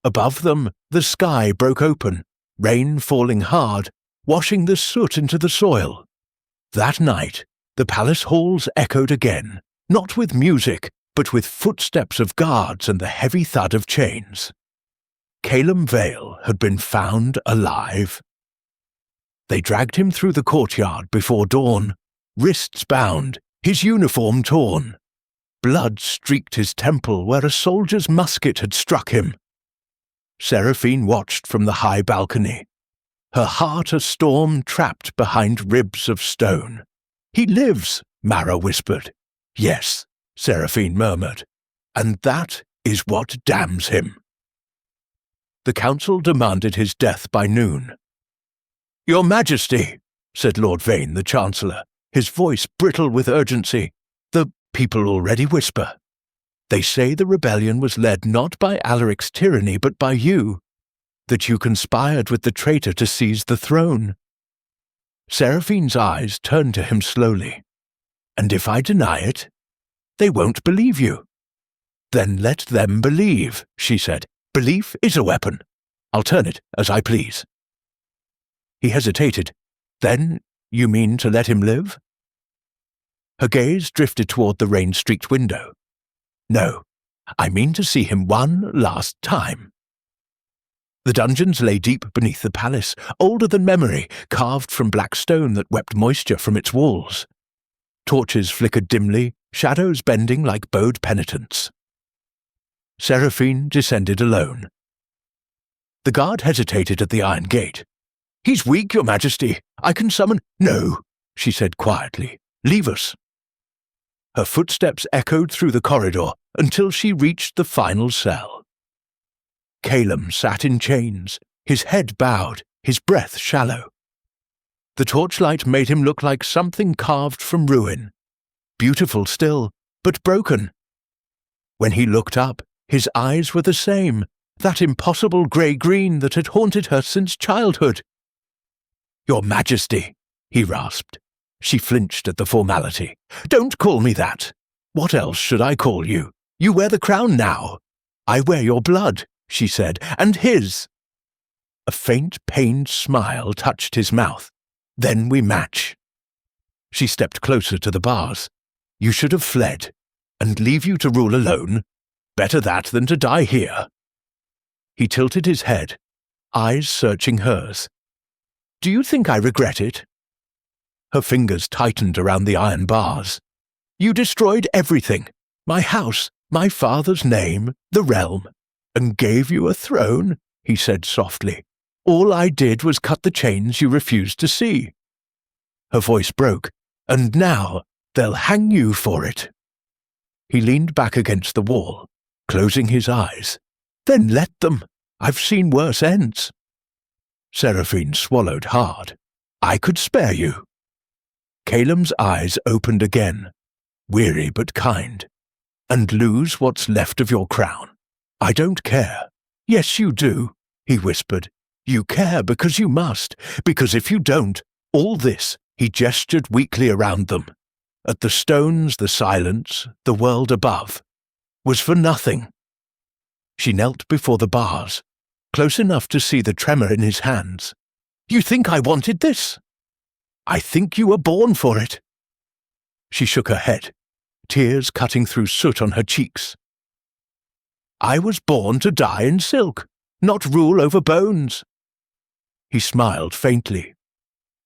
Above them, the sky broke open, rain falling hard, washing the soot into the soil. That night, the palace halls echoed again, not with music, but with footsteps of guards and the heavy thud of chains. Calum Vale had been found alive. They dragged him through the courtyard before dawn, wrists bound, his uniform torn. Blood streaked his temple where a soldier's musket had struck him. Seraphine watched from the high balcony, her heart a storm trapped behind ribs of stone. "He lives," Mara whispered. "Yes," Seraphine murmured, "and that is what damns him." The council demanded his death by noon. "Your Majesty," said Lord Vane, the Chancellor, his voice brittle with urgency, "the people already whisper. They say the rebellion was led not by Alaric's tyranny but by you, that you conspired with the traitor to seize the throne." Seraphine's eyes turned to him slowly. "And if I deny it, they won't believe you." "Then let them believe," she said. "Belief is a weapon. I'll turn it as I please." He hesitated. "Then You mean to let him live? Her gaze drifted toward the rain-streaked window. No, I mean to see him one last time. The dungeons lay deep beneath the palace, older than memory, carved from black stone that wept moisture from its walls. Torches flickered dimly, shadows bending like bowed penitents. Seraphine descended alone. The guard hesitated at the iron gate. "He's weak, Your Majesty. I can summon—" "No," she said quietly. "Leave us." Her footsteps echoed through the corridor until she reached the final cell. Calum sat in chains, his head bowed, his breath shallow. The torchlight made him look like something carved from ruin, beautiful still, but broken. When he looked up, his eyes were the same, that impossible grey-green that had haunted her since childhood. "Your Majesty," he rasped. She flinched at the formality. "Don't call me that. What else should I call you? You wear the crown now. I wear your blood," she said, "and his." A faint, pained smile touched his mouth. "Then we match." She stepped closer to the bars. "You should have fled, and leave you to rule alone. Better that than to die here." He tilted his head, eyes searching hers. "Do you think I regret it?" Her fingers tightened around the iron bars. "You destroyed everything, my house, my father's name, the realm, and gave you a throne," he said softly. "All I did was cut the chains you refused to see." Her voice broke. "And now they'll hang you for it." He leaned back against the wall, closing his eyes. "Then let them. I've seen worse ends." Seraphine swallowed hard. "I could spare you." Calum's eyes opened again, weary but kind. "And lose what's left of your crown? I don't care." "Yes, you do," he whispered. "You care because you must, because if you don't, all this," he gestured weakly around them, at the stones, the silence, the world above, "was for nothing." She knelt before the bars, close enough to see the tremor in his hands. "You think I wanted this? I think you were born for it." She shook her head, tears cutting through soot on her cheeks. "I was born to die in silk, not rule over bones." He smiled faintly.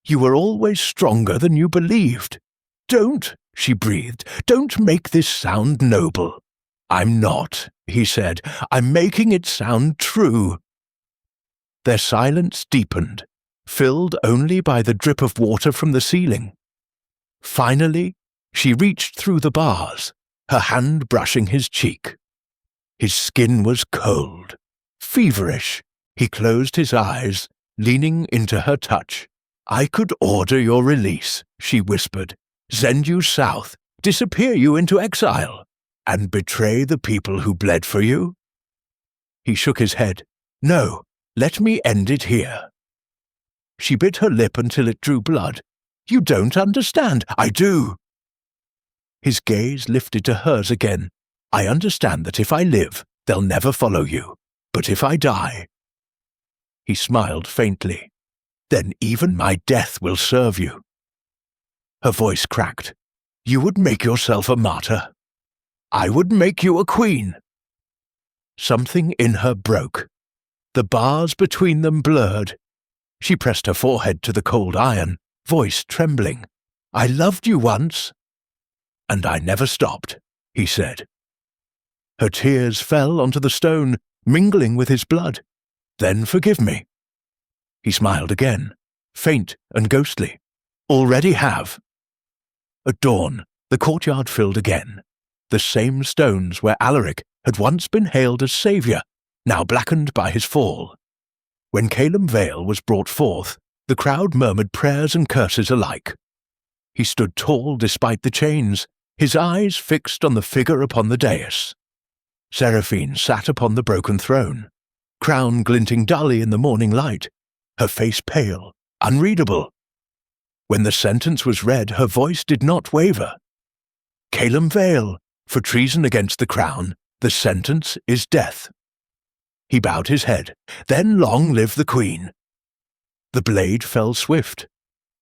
"You were always stronger than you believed." "Don't," she breathed, "don't make this sound noble." "I'm not," he said. "I'm making it sound true." Their silence deepened, filled only by the drip of water from the ceiling. Finally, she reached through the bars, her hand brushing his cheek. His skin was cold, feverish. He closed his eyes, leaning into her touch. "I could order your release," she whispered, "send you south, disappear you into exile, and betray the people who bled for you." He shook his head. "No, let me end it here." She bit her lip until it drew blood. "You don't understand." "I do." His gaze lifted to hers again. "I understand that if I live, they'll never follow you. But if I die—" He smiled faintly. "Then even my death will serve you." Her voice cracked. "You would make yourself a martyr. I would make you a queen." Something in her broke. The bars between them blurred. She pressed her forehead to the cold iron, voice trembling. "I loved you once." "And I never stopped," he said. Her tears fell onto the stone, mingling with his blood. "Then forgive me." He smiled again, faint and ghostly. "Already have." At dawn, the courtyard filled again. The same stones where Alaric had once been hailed as saviour, now blackened by his fall. When Calum Vale was brought forth, the crowd murmured prayers and curses alike. He stood tall despite the chains, his eyes fixed on the figure upon the dais. Seraphine sat upon the broken throne, crown glinting dully in the morning light, her face pale, unreadable. When the sentence was read, her voice did not waver. "Calum Vale, for treason against the crown, the sentence is death." He bowed his head. "Then long live the Queen." The blade fell swift.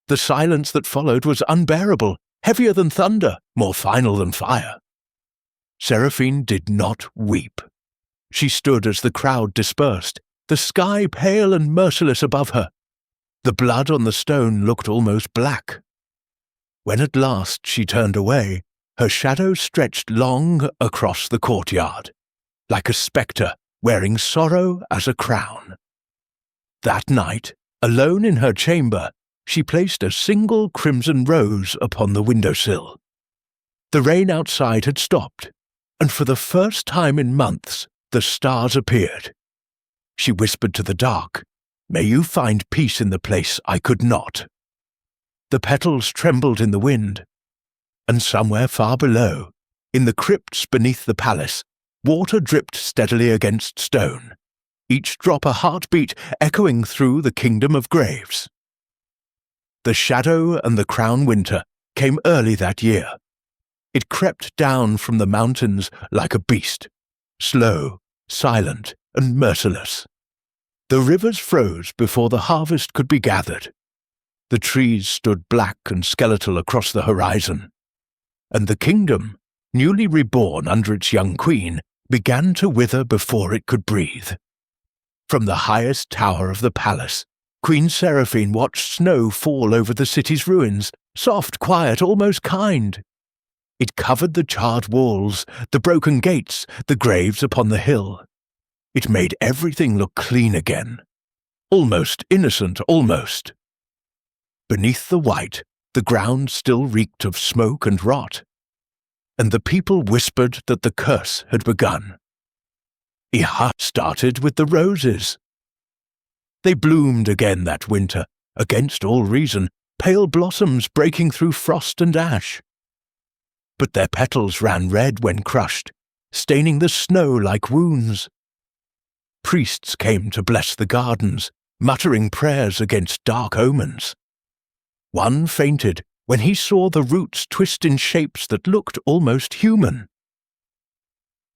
The silence that followed was unbearable, heavier than thunder, more final than fire. Seraphine did not weep. She stood as the crowd dispersed, the sky pale and merciless above her. The blood on the stone looked almost black. When at last she turned away, her shadow stretched long across the courtyard, like a spectre wearing sorrow as a crown. That night, alone in her chamber, she placed a single crimson rose upon the windowsill. The rain outside had stopped, and for the first time in months the stars appeared. She whispered to the dark, "May you find peace in the place I could not." The petals trembled in the wind, and somewhere far below, in the crypts beneath the palace, water dripped steadily against stone, each drop a heartbeat echoing through the kingdom of graves. The shadow and the crown winter came early that year. It crept down from the mountains like a beast, slow, silent, and merciless. The rivers froze before the harvest could be gathered. The trees stood black and skeletal across the horizon, and the kingdom, newly reborn under its young queen, began to wither before it could breathe. From the highest tower of the palace, Queen Seraphine watched snow fall over the city's ruins, soft, quiet, almost kind. It covered the charred walls, the broken gates, the graves upon the hill. It made everything look clean again. Almost innocent, almost. Beneath the white, the ground still reeked of smoke and rot, and the people whispered that the curse had begun. It started with the roses. They bloomed again that winter, against all reason, pale blossoms breaking through frost and ash. But their petals ran red when crushed, staining the snow like wounds. Priests came to bless the gardens, muttering prayers against dark omens. One fainted when he saw the roots twist in shapes that looked almost human.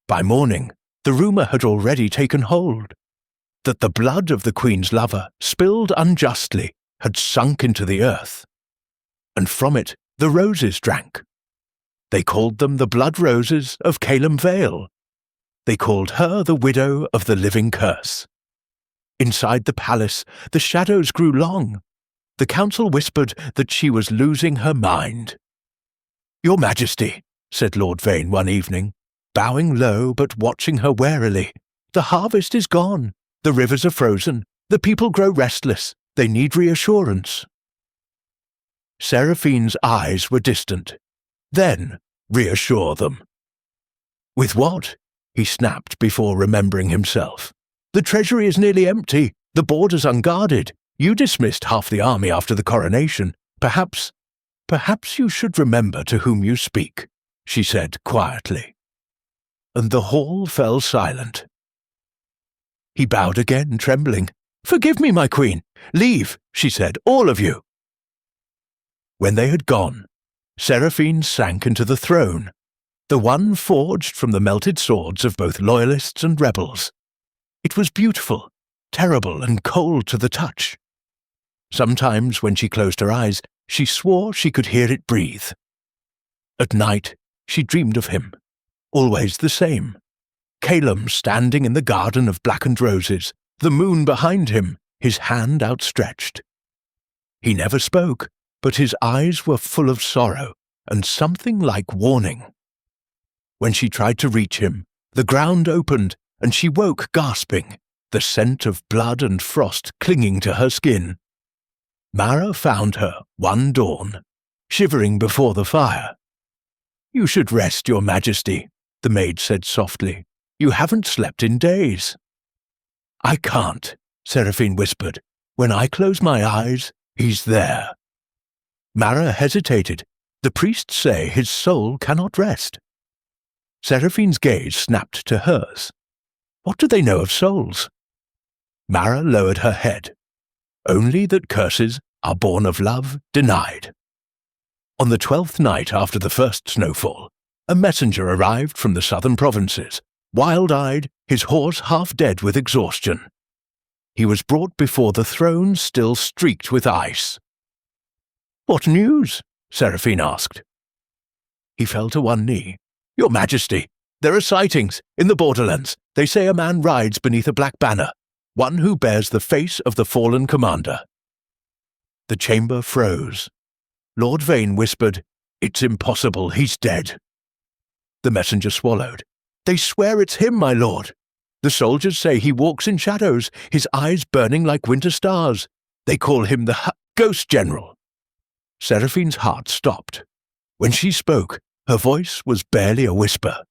By morning, the rumour had already taken hold, that the blood of the queen's lover, spilled unjustly, had sunk into the earth, and from it the roses drank. They called them the blood roses of Caelem Vale. They called her the widow of the living curse. Inside the palace, the shadows grew long. The council whispered that she was losing her mind. "Your Majesty," said Lord Vane one evening, bowing low but watching her warily, "the harvest is gone. The rivers are frozen. The people grow restless. They need reassurance." Seraphine's eyes were distant. "Then, reassure them." "With what?" he snapped before remembering himself. "The treasury is nearly empty. The borders unguarded. You dismissed half the army after the coronation. Perhaps you should remember to whom you speak," she said quietly. And the hall fell silent. He bowed again, trembling. "Forgive me, my queen. Leave," she said, "all of you." When they had gone, Seraphine sank into the throne, the one forged from the melted swords of both loyalists and rebels. It was beautiful, terrible, and cold to the touch. Sometimes, when she closed her eyes, she swore she could hear it breathe. At night, she dreamed of him, always the same. Caelem standing in the garden of blackened roses, the moon behind him, his hand outstretched. He never spoke, but his eyes were full of sorrow and something like warning. When she tried to reach him, the ground opened and she woke gasping, the scent of blood and frost clinging to her skin. Mara found her one dawn, shivering before the fire. "You should rest, Your Majesty," the maid said softly. "You haven't slept in days." "I can't," Seraphine whispered. "When I close my eyes, he's there." Mara hesitated. "The priests say his soul cannot rest." Seraphine's gaze snapped to hers. "What do they know of souls?" Mara lowered her head. "Only that curses are born of love denied." On the 12th night after the first snowfall, a messenger arrived from the southern provinces, wild-eyed, his horse half dead with exhaustion. He was brought before the throne still streaked with ice. "What news?" Seraphine asked. He fell to one knee. "Your Majesty, there are sightings in the borderlands. They say a man rides beneath a black banner, one who bears the face of the fallen commander." The chamber froze. Lord Vane whispered, "It's impossible, he's dead." The messenger swallowed. "They swear it's him, my lord. The soldiers say he walks in shadows, his eyes burning like winter stars. They call him the Ghost General." Seraphine's heart stopped. When she spoke, her voice was barely a whisper.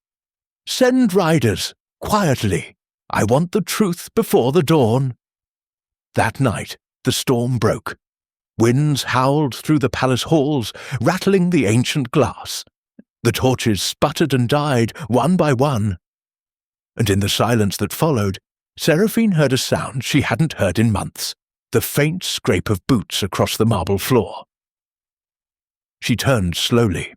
"Send riders, quietly. I want the truth before the dawn." That night, the storm broke. Winds howled through the palace halls, rattling the ancient glass. The torches sputtered and died, one by one. And in the silence that followed, Seraphine heard a sound she hadn't heard in months, the faint scrape of boots across the marble floor. She turned slowly.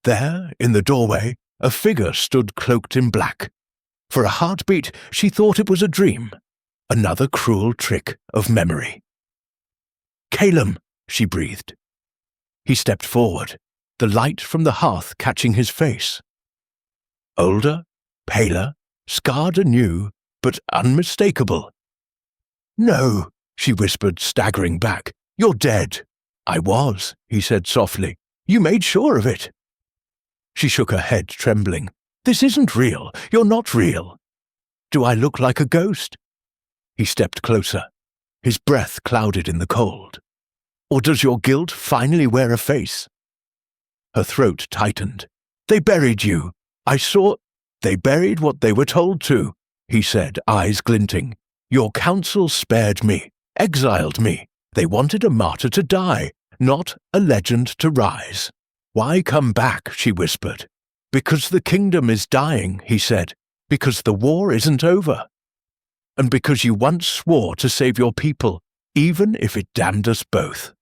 There, in the doorway, a figure stood cloaked in black. For a heartbeat, she thought it was a dream, another cruel trick of memory. "Calum," she breathed. He stepped forward, the light from the hearth catching his face. Older, paler, scarred anew, but unmistakable. "No," she whispered, staggering back. "You're dead." "I was," he said softly. "You made sure of it." She shook her head, trembling. "This isn't real. You're not real." "Do I look like a ghost?" He stepped closer. His breath clouded in the cold. "Or does your guilt finally wear a face?" Her throat tightened. "They buried you. I saw—" "They buried what they were told to," he said, eyes glinting. "Your council spared me, exiled me. They wanted a martyr to die, not a legend to rise." "Why come back?" she whispered. "Because the kingdom is dying," he said. "Because the war isn't over. And because you once swore to save your people, even if it damned us both."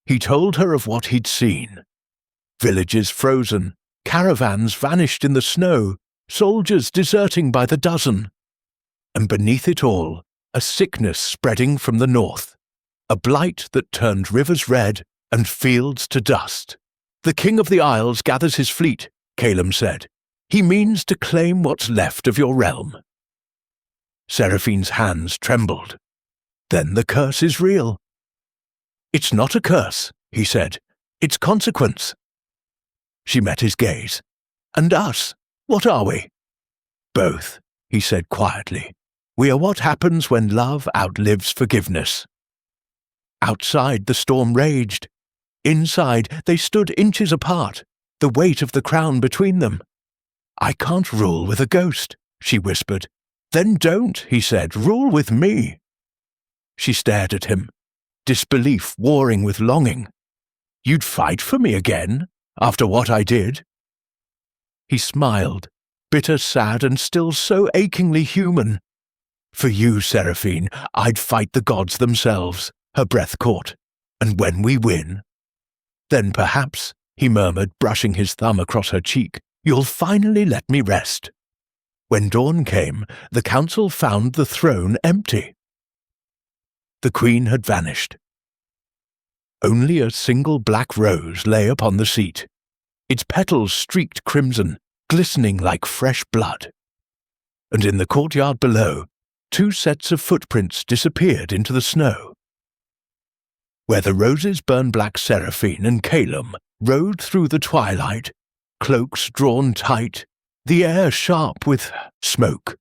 He told her of what he'd seen. Villages frozen, caravans vanished in the snow, soldiers deserting by the dozen. And beneath it all, a sickness spreading from the north, a blight that turned rivers red and fields to dust. "The King of the Isles gathers his fleet," Calum said. "He means to claim what's left of your realm." Seraphine's hands trembled. "Then the curse is real." "It's not a curse," he said. "It's consequence." She met his gaze. "And us? What are we?" "Both," he said quietly. "We are what happens when love outlives forgiveness." Outside, the storm raged. Inside, they stood inches apart, the weight of the crown between them. "I can't rule with a ghost," she whispered. "Then don't," he said. "Rule with me." She stared at him, disbelief warring with longing. "You'd fight for me again, after what I did?" He smiled, bitter, sad, and still so achingly human. "For you, Seraphine, I'd fight the gods themselves," her breath caught. "And when we win—" "Then perhaps," he murmured, brushing his thumb across her cheek, "you'll finally let me rest." When dawn came, the council found the throne empty. The queen had vanished. Only a single black rose lay upon the seat, its petals streaked crimson, glistening like fresh blood. And in the courtyard below, 2 sets of footprints disappeared into the snow. Where the roses burned black, Seraphine and Calum rode through the twilight, cloaks drawn tight, the air sharp with smoke.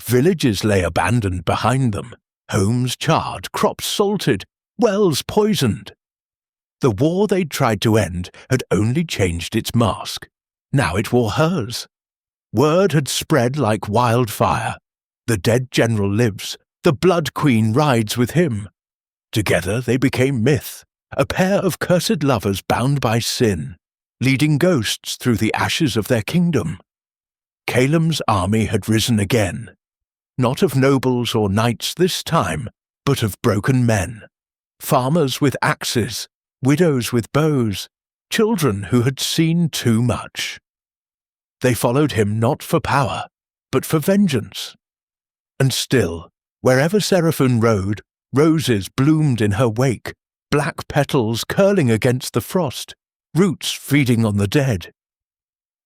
Villages lay abandoned behind them, homes charred, crops salted, wells poisoned. The war they'd tried to end had only changed its mask. Now it wore hers. Word had spread like wildfire. The dead general lives. The Blood Queen rides with him. Together they became myth, a pair of cursed lovers bound by sin, leading ghosts through the ashes of their kingdom. Calum's army had risen again, not of nobles or knights this time, but of broken men, farmers with axes, widows with bows, children who had seen too much. They followed him not for power, but for vengeance. And still, wherever Seraphine rode, roses bloomed in her wake, black petals curling against the frost, roots feeding on the dead.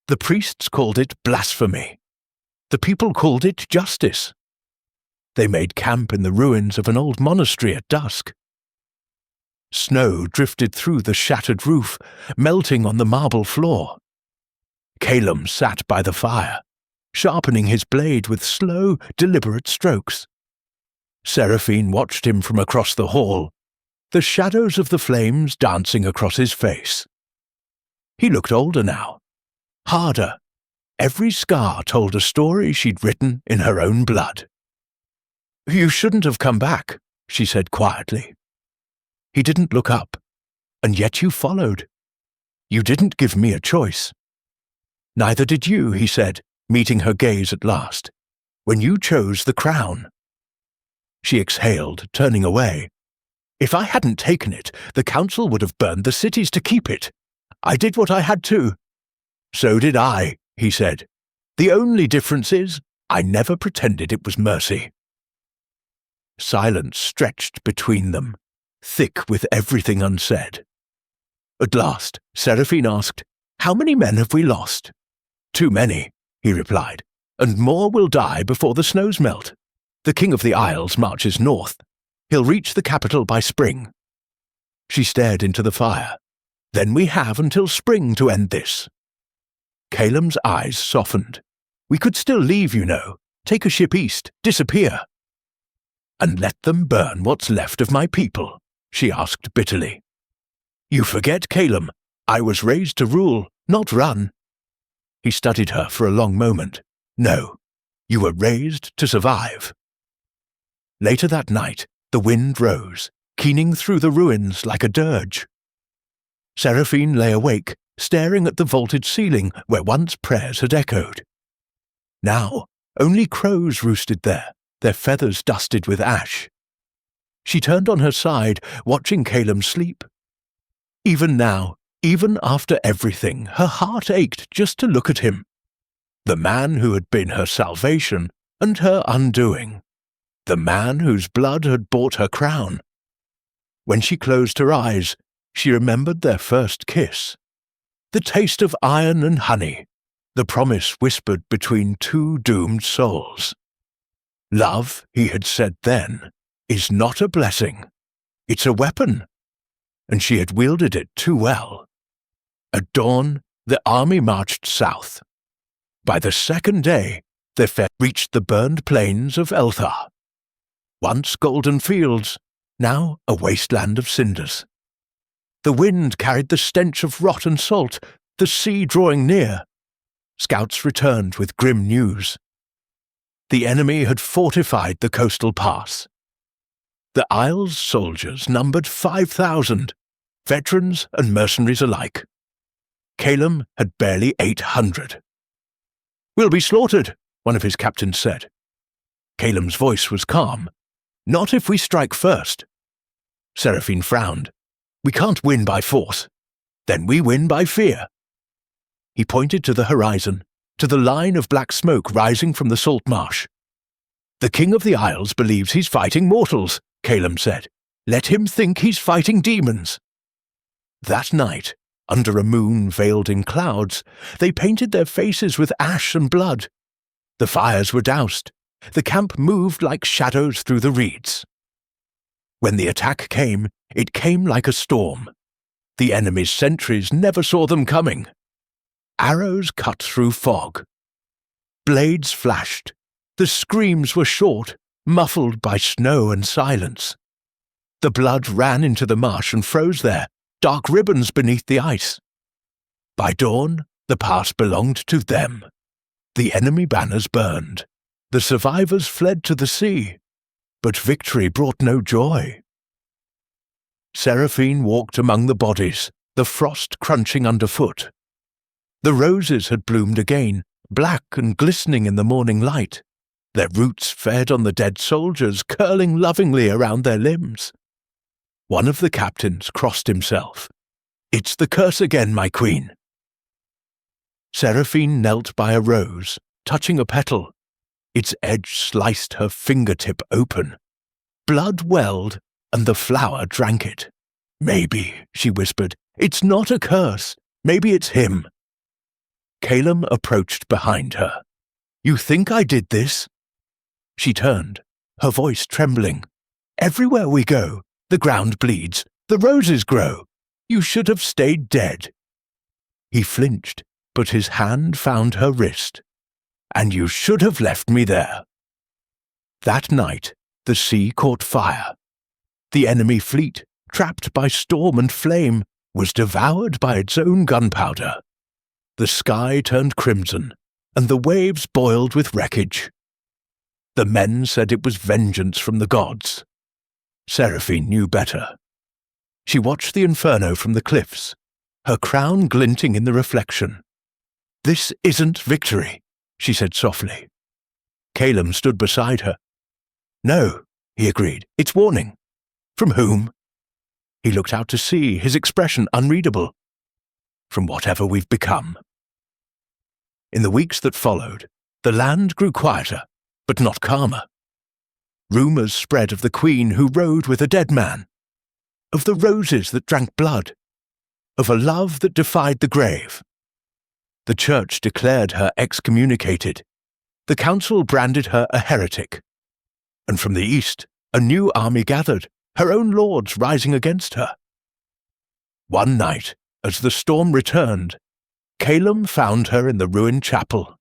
The priests called it blasphemy. The people called it justice. They made camp in the ruins of an old monastery at dusk. Snow drifted through the shattered roof, melting on the marble floor. Calum sat by the fire, sharpening his blade with slow, deliberate strokes. Seraphine watched him from across the hall, the shadows of the flames dancing across his face. He looked older now, harder. Every scar told a story she'd written in her own blood. "You shouldn't have come back," she said quietly. He didn't look up, and yet you followed. You didn't give me a choice. Neither did you, he said, meeting her gaze at last, when you chose the crown. She exhaled, turning away. If I hadn't taken it, the council would have burned the cities to keep it. I did what I had to. So did I, he said. The only difference is, I never pretended it was mercy. Silence stretched between them, thick with everything unsaid. At last, Seraphine asked, "How many men have we lost?" "Too many," he replied, "and more will die before the snows melt. The King of the Isles marches north. He'll reach the capital by spring." She stared into the fire. "Then we have until spring to end this." Calum's eyes softened. "We could still leave, you know. Take a ship east, disappear." "And let them burn what's left of my people?" she asked bitterly. "You forget, Calum. I was raised to rule, not run." He studied her for a long moment. "No, you were raised to survive." Later that night, the wind rose, keening through the ruins like a dirge. Seraphine lay awake, staring at the vaulted ceiling where once prayers had echoed. Now, only crows roosted there, their feathers dusted with ash. She turned on her side, watching Calum sleep. Even now, even after everything, her heart ached just to look at him. The man who had been her salvation and her undoing. The man whose blood had bought her crown. When she closed her eyes, she remembered their first kiss. The taste of iron and honey, the promise whispered between two doomed souls. Love, he had said then, is not a blessing. It's a weapon. And she had wielded it too well. At dawn, the army marched south. By the second day, their fare reached the burned plains of Elthar. Once golden fields, now a wasteland of cinders. The wind carried the stench of rot and salt, the sea drawing near. Scouts returned with grim news. The enemy had fortified the coastal pass. The Isles' soldiers numbered 5,000, veterans and mercenaries alike. Calum had barely 800. "We'll be slaughtered," one of his captains said. Calum's voice was calm. "Not if we strike first." Seraphine frowned. "We can't win by force. Then we win by fear." He pointed to the horizon, to the line of black smoke rising from the salt marsh. "The King of the Isles believes he's fighting mortals," Calum said. "Let him think he's fighting demons." That night, under a moon veiled in clouds, they painted their faces with ash and blood. The fires were doused. The camp moved like shadows through the reeds. When the attack came, it came like a storm. The enemy's sentries never saw them coming. Arrows cut through fog. Blades flashed. The screams were short, muffled by snow and silence. The blood ran into the marsh and froze there, dark ribbons beneath the ice. By dawn, the pass belonged to them. The enemy banners burned. The survivors fled to the sea, but victory brought no joy. Seraphine walked among the bodies, the frost crunching underfoot. The roses had bloomed again, black and glistening in the morning light. Their roots fed on the dead soldiers, curling lovingly around their limbs. One of the captains crossed himself. "It's the curse again, my queen." Seraphine knelt by a rose, touching a petal. Its edge sliced her fingertip open. Blood welled, and the flower drank it. Maybe, she whispered. It's not a curse. Maybe it's him. Calum approached behind her. You think I did this? She turned, her voice trembling. Everywhere we go, the ground bleeds, the roses grow. You should have stayed dead. He flinched, but his hand found her wrist. And you should have left me there. That night, the sea caught fire. The enemy fleet, trapped by storm and flame, was devoured by its own gunpowder. The sky turned crimson, and the waves boiled with wreckage. The men said it was vengeance from the gods. Seraphine knew better. She watched the inferno from the cliffs, her crown glinting in the reflection. This isn't victory, she said softly. Calum stood beside her. No, he agreed, it's warning. From whom? He looked out to sea, his expression unreadable. From whatever we've become. In the weeks that followed, the land grew quieter, but not calmer. Rumours spread of the queen who rode with a dead man, of the roses that drank blood, of a love that defied the grave. The church declared her excommunicated. The council branded her a heretic. And from the east, a new army gathered, her own lords rising against her. One night, as the storm returned, Calum found her in the ruined chapel.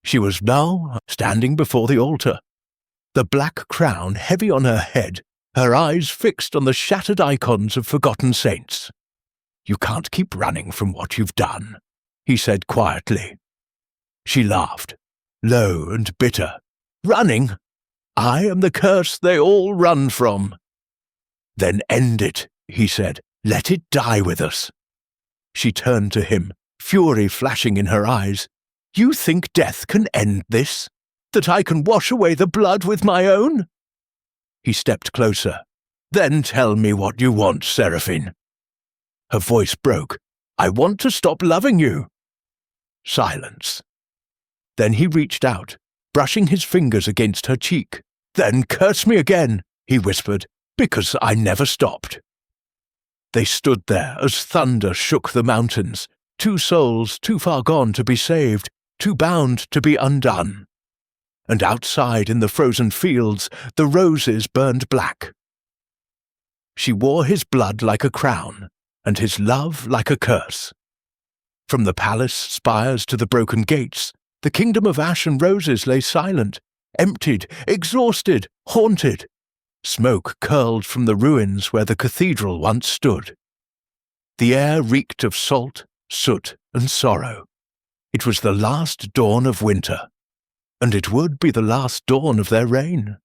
She was now standing before the altar, the black crown heavy on her head, her eyes fixed on the shattered icons of forgotten saints. You can't keep running from what you've done, he said quietly. She laughed, low and bitter. Running? I am the curse they all run from. Then end it, he said. Let it die with us. She turned to him, fury flashing in her eyes. You think death can end this? That I can wash away the blood with my own? He stepped closer. Then tell me what you want, Seraphine. Her voice broke. I want to stop loving you. Silence. Then he reached out, brushing his fingers against her cheek. Then curse me again, he whispered, because I never stopped. They stood there as thunder shook the mountains, two souls too far gone to be saved, too bound to be undone. And outside in the frozen fields, the roses burned black. She wore his blood like a crown, and his love like a curse. From the palace spires to the broken gates, the kingdom of ash and roses lay silent, emptied, exhausted, haunted. Smoke curled from the ruins where the cathedral once stood. The air reeked of salt, soot, and sorrow. It was the last dawn of winter, and it would be the last dawn of their reign.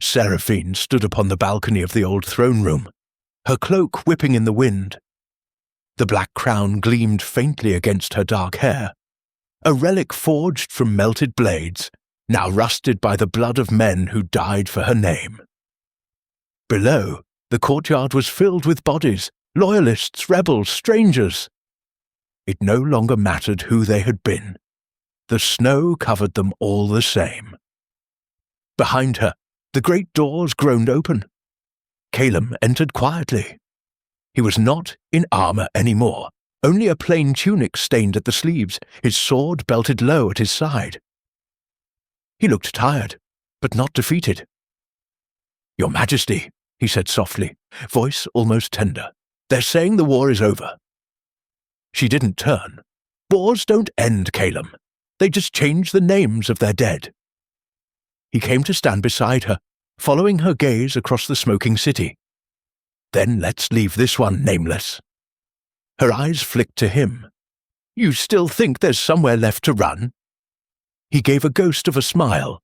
Seraphine stood upon the balcony of the old throne room, her cloak whipping in the wind. The black crown gleamed faintly against her dark hair, a relic forged from melted blades, now rusted by the blood of men who died for her name. Below, the courtyard was filled with bodies, loyalists, rebels, strangers. It no longer mattered who they had been. The snow covered them all the same. Behind her, the great doors groaned open. Calum entered quietly. He was not in armor anymore, only a plain tunic stained at the sleeves, his sword belted low at his side. He looked tired, but not defeated. Your Majesty, he said softly, voice almost tender, they're saying the war is over. She didn't turn. Wars don't end, Calum. They just change the names of their dead. He came to stand beside her, following her gaze across the smoking city. Then let's leave this one nameless. Her eyes flicked to him. You still think there's somewhere left to run? He gave a ghost of a smile.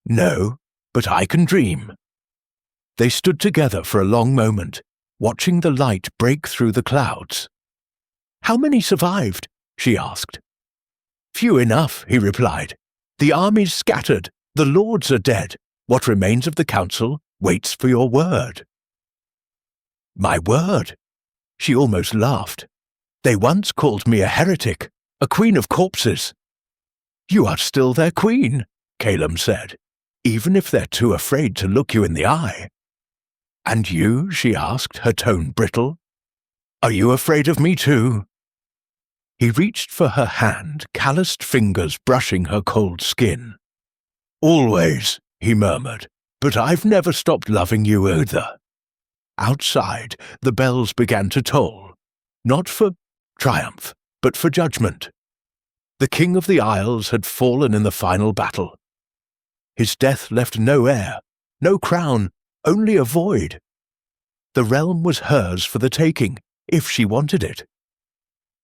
No, but I can dream. They stood together for a long moment, watching the light break through the clouds. How many survived? She asked. Few enough, he replied. The army's scattered, the lords are dead. What remains of the council waits for your word. My word? She almost laughed. They once called me a heretic, a queen of corpses. You are still their queen, Calum said, even if they're too afraid to look you in the eye. "And you?" she asked, her tone brittle. "Are you afraid of me too?" He reached for her hand, calloused fingers brushing her cold skin. "Always," he murmured, "but I've never stopped loving you either." Outside, the bells began to toll, not for triumph, but for judgment. The King of the Isles had fallen in the final battle. His death left no heir, no crown, only a void. The realm was hers for the taking, if she wanted it.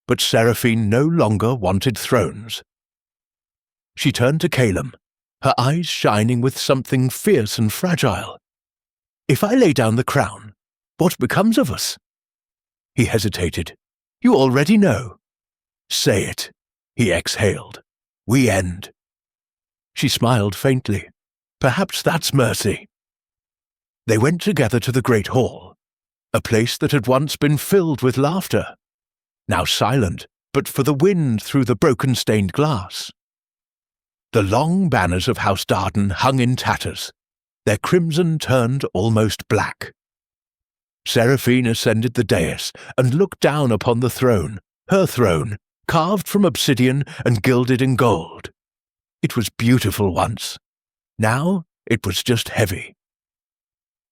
But Seraphine no longer wanted thrones. She turned to Calum, her eyes shining with something fierce and fragile. "If I lay down the crown, what becomes of us?" He hesitated. "You already know." "Say it," he exhaled. "We end." She smiled faintly. "Perhaps that's mercy." They went together to the great hall, a place that had once been filled with laughter, now silent but for the wind through the broken stained glass. The long banners of House Darden hung in tatters, their crimson turned almost black. Seraphine ascended the dais and looked down upon the throne, her throne, carved from obsidian and gilded in gold. It was beautiful once. Now it was just heavy.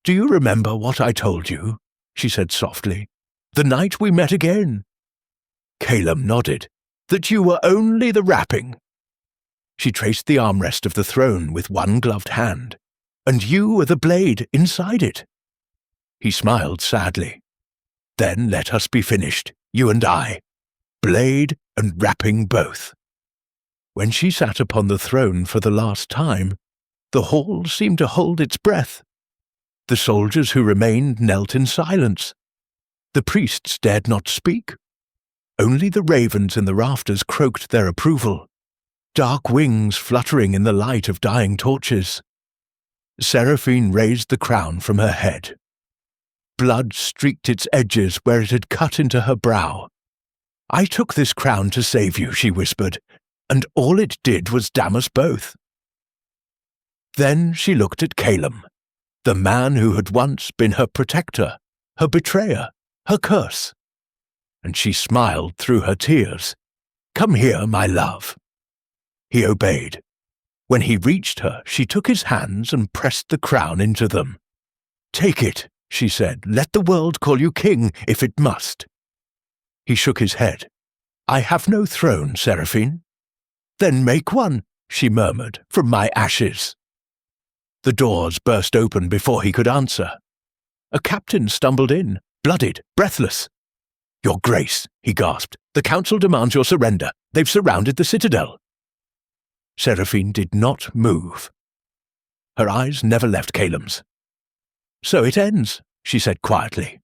"Do you remember what I told you?" she said softly. "The night we met again." Calum nodded. "That you were only the wrapping." She traced the armrest of the throne with one gloved hand. "And you were the blade inside it." He smiled sadly. "Then let us be finished, you and I. Blade and wrapping both." When she sat upon the throne for the last time, the hall seemed to hold its breath. The soldiers who remained knelt in silence. The priests dared not speak. Only the ravens in the rafters croaked their approval, dark wings fluttering in the light of dying torches. Seraphine raised the crown from her head. Blood streaked its edges where it had cut into her brow. "I took this crown to save you," she whispered, "and all it did was damn us both." Then she looked at Calum, the man who had once been her protector, her betrayer, her curse. And she smiled through her tears. "Come here, my love." He obeyed. When he reached her, she took his hands and pressed the crown into them. "Take it," she said. "Let the world call you king if it must." He shook his head. "I have no throne, Seraphine." "Then make one," she murmured, "from my ashes." The doors burst open before he could answer. A captain stumbled in, blooded, breathless. "Your Grace," he gasped, "the council demands your surrender. They've surrounded the citadel." Seraphine did not move. Her eyes never left Calum's. "So it ends," she said quietly.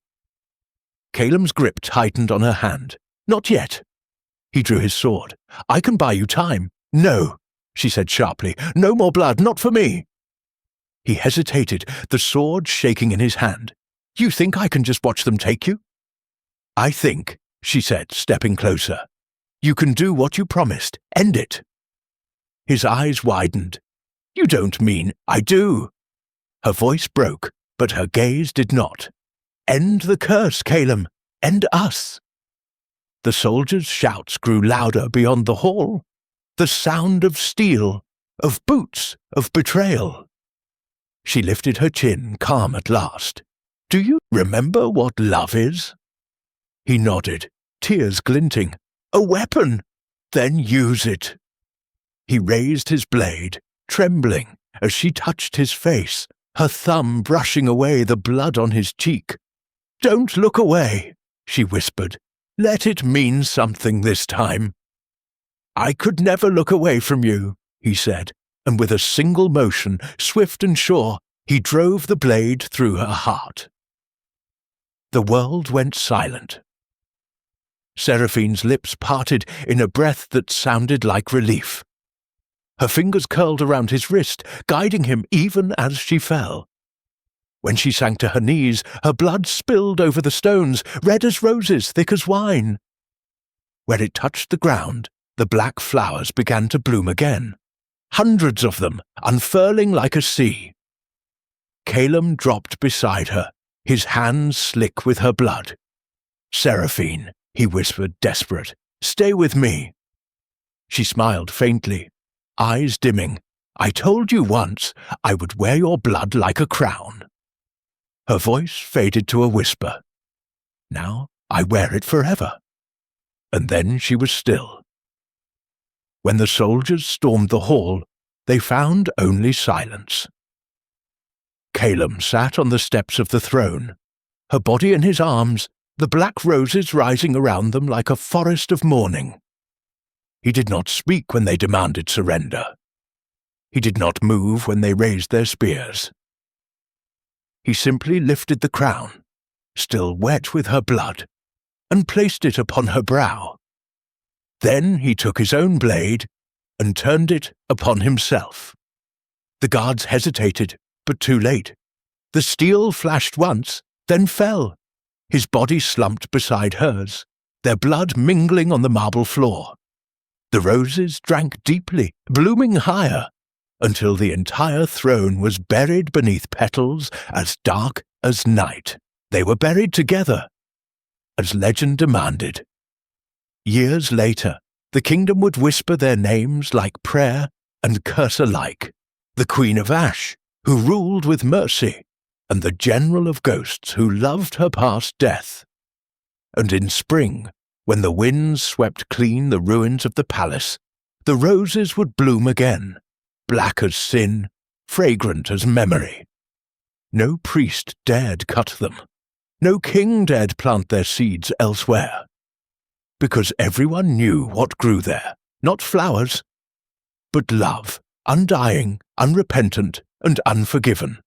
Calum's grip tightened on her hand. "Not yet." He drew his sword. "I can buy you time." "No," she said sharply. "No more blood, not for me." He hesitated, the sword shaking in his hand. "You think I can just watch them take you?" "I think," she said, stepping closer, "you can do what you promised. End it." His eyes widened. "You don't mean—" "I do." Her voice broke, but her gaze did not. "End the curse, Calum. End us." The soldiers' shouts grew louder beyond the hall. The sound of steel, of boots, of betrayal. She lifted her chin, calm at last. "Do you remember what love is?" He nodded, tears glinting. "A weapon! Then use it." He raised his blade, trembling as she touched his face, her thumb brushing away the blood on his cheek. "Don't look away," she whispered. "Let it mean something this time." "I could never look away from you," he said, and with a single motion, swift and sure, he drove the blade through her heart. The world went silent. Seraphine's lips parted in a breath that sounded like relief. Her fingers curled around his wrist, guiding him even as she fell. When she sank to her knees, her blood spilled over the stones, red as roses, thick as wine. Where it touched the ground, the black flowers began to bloom again, hundreds of them, unfurling like a sea. Calum dropped beside her, his hands slick with her blood. "Seraphine," he whispered, desperate, "stay with me." She smiled faintly, eyes dimming. "I told you once I would wear your blood like a crown." Her voice faded to a whisper. "Now I wear it forever." And then she was still. When the soldiers stormed the hall, they found only silence. Calum sat on the steps of the throne, her body in his arms, the black roses rising around them like a forest of mourning. He did not speak when they demanded surrender. He did not move when they raised their spears. He simply lifted the crown, still wet with her blood, and placed it upon her brow. Then he took his own blade and turned it upon himself. The guards hesitated, but too late. The steel flashed once, then fell. His body slumped beside hers, their blood mingling on the marble floor. The roses drank deeply, blooming higher, until the entire throne was buried beneath petals as dark as night. They were buried together, as legend demanded. Years later, the kingdom would whisper their names like prayer and curse alike. The Queen of Ash, who ruled with mercy, and the General of Ghosts, who loved her past death. And in spring, when the winds swept clean the ruins of the palace, the roses would bloom again, black as sin, fragrant as memory. No priest dared cut them. No king dared plant their seeds elsewhere. Because everyone knew what grew there, not flowers, but love, undying, unrepentant, and unforgiven.